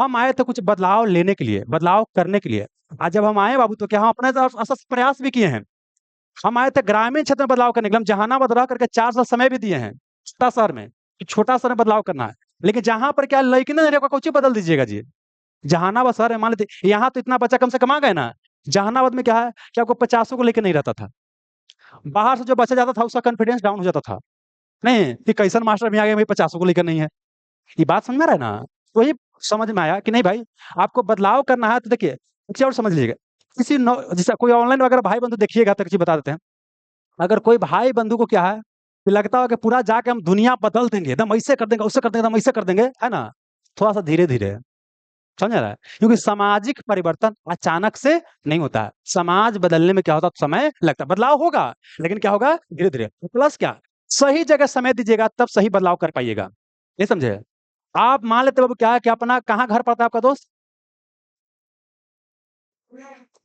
हम आए थे कुछ बदलाव लेने के लिए, बदलाव करने के लिए। आज जब हम आए बाबू तो क्या हम अपने तरफ असस प्रयास भी किए हैं। हम आए थे ग्रामीण क्षेत्र में बदलाव करने के लिए, हम जहानाबाद रह करके 4 साल समय भी दिए हैं, छोटा शहर में, कि छोटा शहर में बदलाव करना है। लेकिन जहाँ पर क्या लइके ना रहेगा कोची बदल दीजिएगा जी। जहानाबाद शहर है, मान लीजिए यहाँ तो इतना बच्चा कम से कम आ गए ना, जहानाबाद में क्या है कि आपको 50 को लेके नहीं रहता था। बाहर से जो बच्चा जाता था उसका कॉन्फिडेंस डाउन हो जाता था। नहीं, कि कैसन मास्टर भी आ गए भाई 50 को लेकर नहीं है। ये बात समझ में आ रहा है ना? तो वही समझ में आया कि नहीं भाई, आपको बदलाव करना है तो देखिए, एक चीज़ और समझ लीजिएगा, किसी नौ जैसे कोई ऑनलाइन वगैरह भाई-बंधु देखिएगा तो एक चीज़ बता देते हैं। अगर कोई भाई-बंधु को क्या है, कि लगता हो कि पूरा जाके हम दुनिया बदल देंगे, एकदम ऐसे कर देंगे, वैसे कर देंगे, एकदम ऐसे कर देंगे, है ना? थोड़ा-सा धीरे-धीरे, समझ आ रहा है? क्योंकि सामाजिक परिवर्तन अचानक से नहीं होता है। समाज बदलने में क्या होता है, समय लगता है। बदलाव होगा, लेकिन क्या होगा? धीरे-धीरे। प्लस क्या? सही जगह समय दीजिएगा तब सही बदलाव कर पाइएगा। ये समझे? आप मान लेते हो बाबू क्या है कि अपना कहाँ घर पड़ता है आपका दोस्त?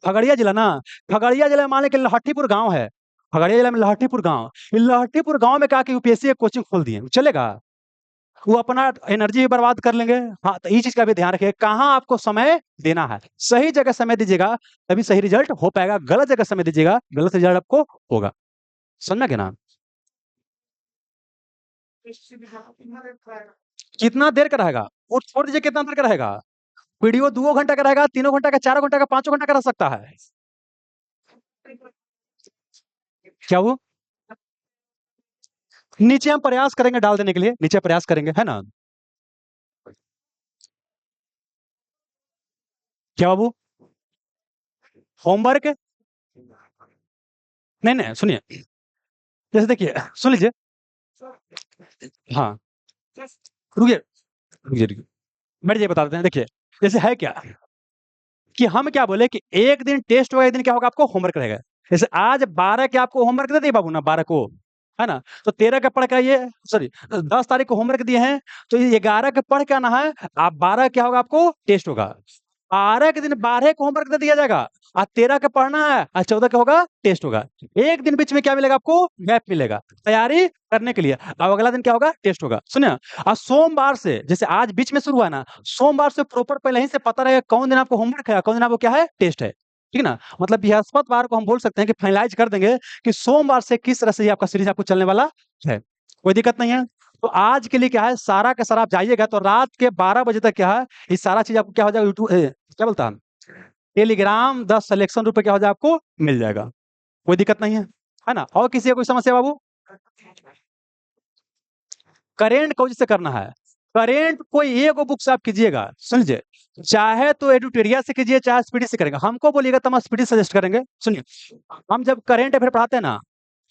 खगड़िया जिला ना? खगड़िया जिला में मान लें कि लहट्ठीपुर गाँव है। खगड़िया जिला में लहट्ठीपुर गाँव। ये लहट्ठीपुर गाँव में क्या कि यूपीएससी की कोचिंग खोल दिए, चलेगा? वो अपना एनर्जी भी बर्बाद कर लेंगे। हाँ, तो ये चीज़ का भी ध्यान रखिए, कहाँ आपको समय देना है। सही जगह समय दीजिएगा, तभी सही रिज़ल्ट हो पाएगा। गलत जगह समय दीजिएगा, गलत रिज़ल्ट आपको होगा। समझा कि ना? कितना देर का रहेगा? वो छोड़ दीजिए कितना देर का रहेगा। वीडियो 2 घंटा का रहेगा, 3 घंटा का, 4 घंटा का, 5 घंटा का रह सकता है। क्या वो? नीचे हम प्रयास करेंगे डाल देने के लिए, नीचे प्रयास करेंगे, है ना? क्या बाबू? होमवर्क? नहीं, नहीं, सुनिए, जैसे देखिए सुन लीजिए। हाँ, रुकिए, रुकिए। बैठ जाइए बता देते हैं। देखिए, जैसे है क्या कि हम क्या बोले कि एक दिन टेस्ट होगा, एक दिन क्या होगा आपको होमवर्क रहेगा। जैसे आज 12 के आपको होमवर्क दे दिए बाबू ना 12 को, है ना? तो 13 का पढ़ के आइए, सॉरी 10 तारीख को होमवर्क दिए हैं, तो ये 11 के पढ़ के आना है, आप 12 क्या होगा आपको टेस्ट होगा। 12 के दिन 12 को होमवर्क दे दिया जाएगा, और 13 का पढ़ना है, और 14 का होगा टेस्ट होगा। एक दिन बीच में क्या मिलेगा आपको? गैप मिलेगा, तैयारी करने के लिए। अब अगला दिन क्या होगा? टेस्ट होगा। सुनिए, और सोमवार से जैसे आज बीच में शुरू हुआ ना, सोमवार से प्रॉपर पहले ही से पता रहेगा कौन दिन आपको होमवर्क है, कौन दिन आपको क्या है? टेस्ट है। ठीक है ना? मतलब बृहस्पतिवार को हम बोल सकते हैं कि फाइनलाइज़ कर देंगे कि सोमवार से किस तरह से ये आपका सीरीज़ आपको चलने वाला है। कोई दिक्कत नहीं है। तो आज के लिए क्या है, सारा का सारा आप जाइएगा तो रात के 12 बजे तक क्या है, ये सारा चीज़ आपको क्या हो जाएगा, क्या बोलता है, टेलीग्राम 10 सिलेक्शन रुपए क्या हो जाएगा आपको मिल जाएगा। कोई दिक्कत नहीं है ना? और किसी का कोई समस्या बाबू? करेंट कौन से करना है? करेंट कोई एगो बुक से आप कीजिएगा, सुन लीजिए। चाहे तो एडुटेरिया से कीजिए, चाहे स्पीडी से करेंगे। हमको बोलिएगा तो हम स्पीडी सजेस्ट करेंगे। सुनिए, हम जब करंट अफेयर पढ़ाते हैं ना,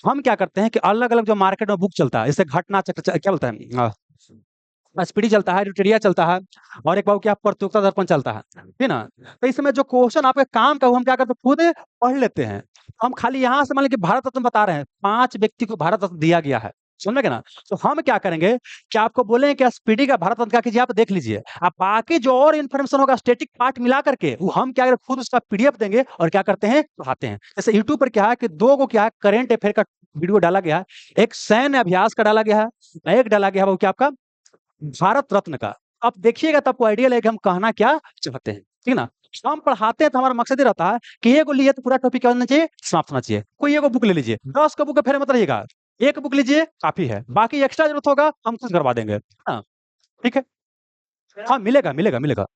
हम क्या करते हैं कि अलग-अलग जो मार्केट में बुक चलता है, जैसे घटना चक्र क्या बोलते हैं, स्पीडी चलता है, एडुटेरिया चलता है, और एक बाबू क्या प्रतियोगिता दर्पण चलता है। है ना? तो इस समय जो क्वेश्चन आपके काम का वो हम क्या करते हैं, खुद पढ़ लेते हैं। हम खाली यहाँ से मान लीजिए कि भारत रत्न बता रहे हैं, 5 व्यक्ति को भारत रत्न दिया गया है। समझ में गए ना? तो हम क्या करेंगे कि आपको बोलेंगे कि स्पीडी का भारत रत्न क्या कीजिए, आप देख लीजिए। आप बाकी जो और इन्फॉर्मेशन होगा स्टैटिक पार्ट मिला करके वो हम क्या करें, खुद उसका पीडीएफ देंगे और क्या करते हैं, पढ़ाते हैं। जैसे यूट्यूब पर क्या है कि 2 को क्या है करंट अफेयर का वीडियो डाला गया है, एक सैन्य अभ्यास का डाला गया है, एक डाला गया है वो क्या आपका भारत रत्न का। आप देखिएगा तो आपको आइडिया लगेगा हम कहना क्या चाहते हैं, ठीक है ना? हम पढ़ाते हैं तो हमारा मकसद ये रहता है कि एगो लिए तो पूरा टॉपिक क्या होना चाहिए, समाप्त होना चाहिए। कोई एगो बुक ले लीजिए, 10 का बुक है फेरे मत रहिएगा। एक बुक लीजिए काफ़ी है, बाकी एक्स्ट्रा ज़रूरत होगा हम कुछ करवा देंगे। हाँ, ठीक है? हाँ, मिलेगा, मिलेगा, मिलेगा।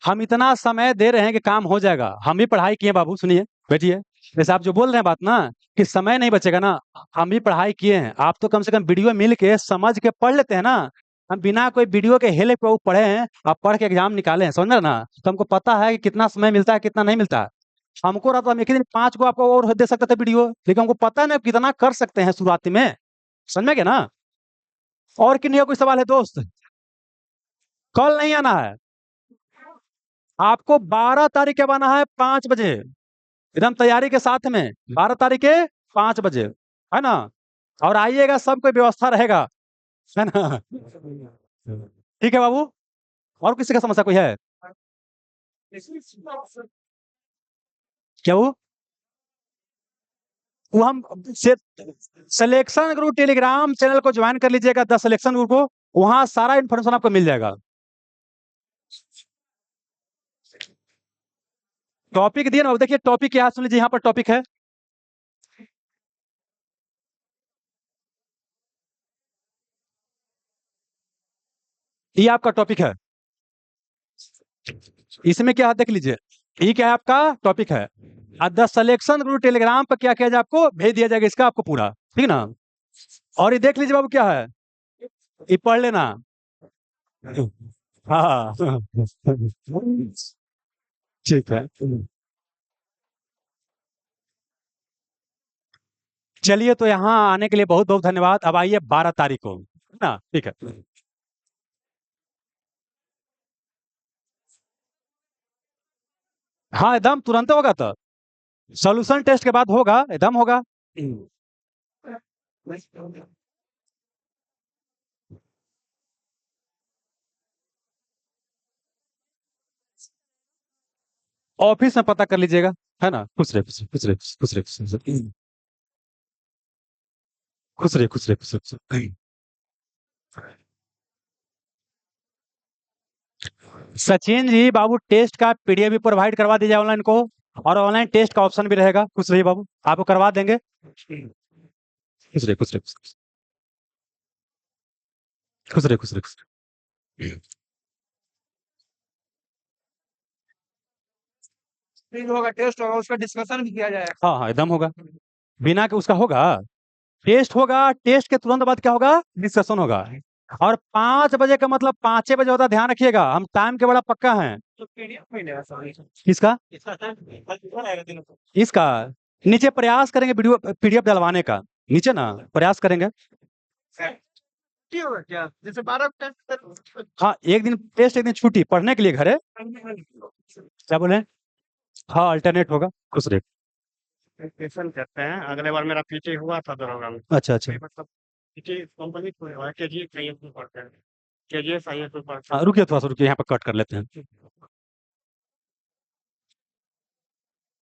हम इतना समय दे रहे हैं कि काम हो जाएगा। हम भी पढ़ाई किए बाबू, सुनिए, बैठिए। जैसे आप जो बोल रहे हैं बात ना कि समय नहीं बचेगा ना, हम भी पढ़ाई किए हैं। आप तो कम से कम वीडियो मिल के समझ के पढ़ लेते हैं ना। हम बिना कोई वीडियो के हेले पे वो पढ़े हैं, आप पढ़ के एग्जाम निकाले हैं, समझ रहे हैं ना? तो हमको पता है कि कितना समय मिलता है, कितना नहीं मिलता है। हमको रहा तो हम एक ही दिन 5 को आपको और दे सकते थे वीडियो, लेकिन हमको पता है ना कितना कर सकते हैं शुरुआती में, समझ में गए ना? और किन्हीं का कोई सवाल है दोस्त? कल नहीं आना है, आपको 12 तारीख के आना है 5 बजे, एकदम तैयारी के साथ में, 12 तारीख के 5 बजे, है ना? और आइएगा, सब कोई व्यवस्था रहेगा, है ना? ठीक है बाबू, और किसी का समस्या कोई है? क्या वो हम से सिलेक्शन ग्रुप टेलीग्राम चैनल को ज्वाइन कर लीजिएगा, द सिलेक्शन ग्रुप को, वहां सारा इन्फॉर्मेशन आपको मिल जाएगा। टॉपिक दिए ना, देखिए टॉपिक क्या है, सुन लीजिए, यहाँ पर टॉपिक है, ये आपका टॉपिक है, इसमें क्या है देख लीजिए, ये क्या है आपका टॉपिक है। द सिलेक्शन ग्रुप टेलीग्राम पर क्या किया जाए, आपको भेज दिया जाएगा इसका आपको पूरा, ठीक ना? और ये देख लीजिए बाबू क्या है, ये पढ़ लेना। हाँ ठीक है, चलिए, तो यहाँ आने के लिए बहुत बहुत धन्यवाद। अब आइए 12 तारीख को, है ना? ठीक है, हाँ एकदम तुरंत होगा, तो सॉल्यूशन टेस्ट के बाद होगा, एकदम होगा। ऑफिस में पता कर लीजिएगा, है ना? खुश रहे, खुश रहे, खुश रहे, खुश रहे, खुश रहे, खुश रहे, खुश रहे, खुश रहे, खुश रहे। सचिन जी बाबू, टेस्ट का पीडीएफ भी प्रोवाइड करवा दीजिए ऑनलाइन को, और ऑनलाइन टेस्ट का ऑप्शन भी रहेगा। खुश रहिए बाबू, आपको करवा देंगे। खुश रहिए, खुश रहिए, खुश रहिए, खुश रहिए, खुश रहिए। होगा, टेस्ट होगा, उसका डिस्कशन भी किया जाएगा। हाँ हाँ एकदम होगा, बिना के उसका होगा, टेस्ट होगा, टेस्ट के तुरंत बाद क्या होगा, डिस्कशन होगा। और 5 बजे का मतलब 5 बजे होता है, ध्यान रखिएगा, हम टाइम के बड़ा पक्का हैं। तो पीडीएफ मिलेगा सर, किसका? इसका टाइम कल आएगा दिनों को। इसका नीचे प्रयास करेंगे वीडियो पीडीएफ डलवाने का, नीचे ना प्रयास करेंगे। ठीक होगा क्या, जैसे 12 टेस्ट। हाँ एक दिन टेस्ट, एक दिन छुट्टी पढ़ने के लिए घर है, क्या बोले? हाँ अल्टरनेट होगा, खुश रहे। क्वेश्चन करते हैं, अगले बार मेरा पीटी हुआ था दरोगा में, अच्छा अच्छा, मतलब पीटी कंपनी को हुआ, केजीएफ आईएएस में पढ़ते हैं, केजीएफ आईएएस में पढ़ते हाँ रुकिए, थोड़ा सा रुकिए, यहाँ पर कट कर लेते हैं। हैं।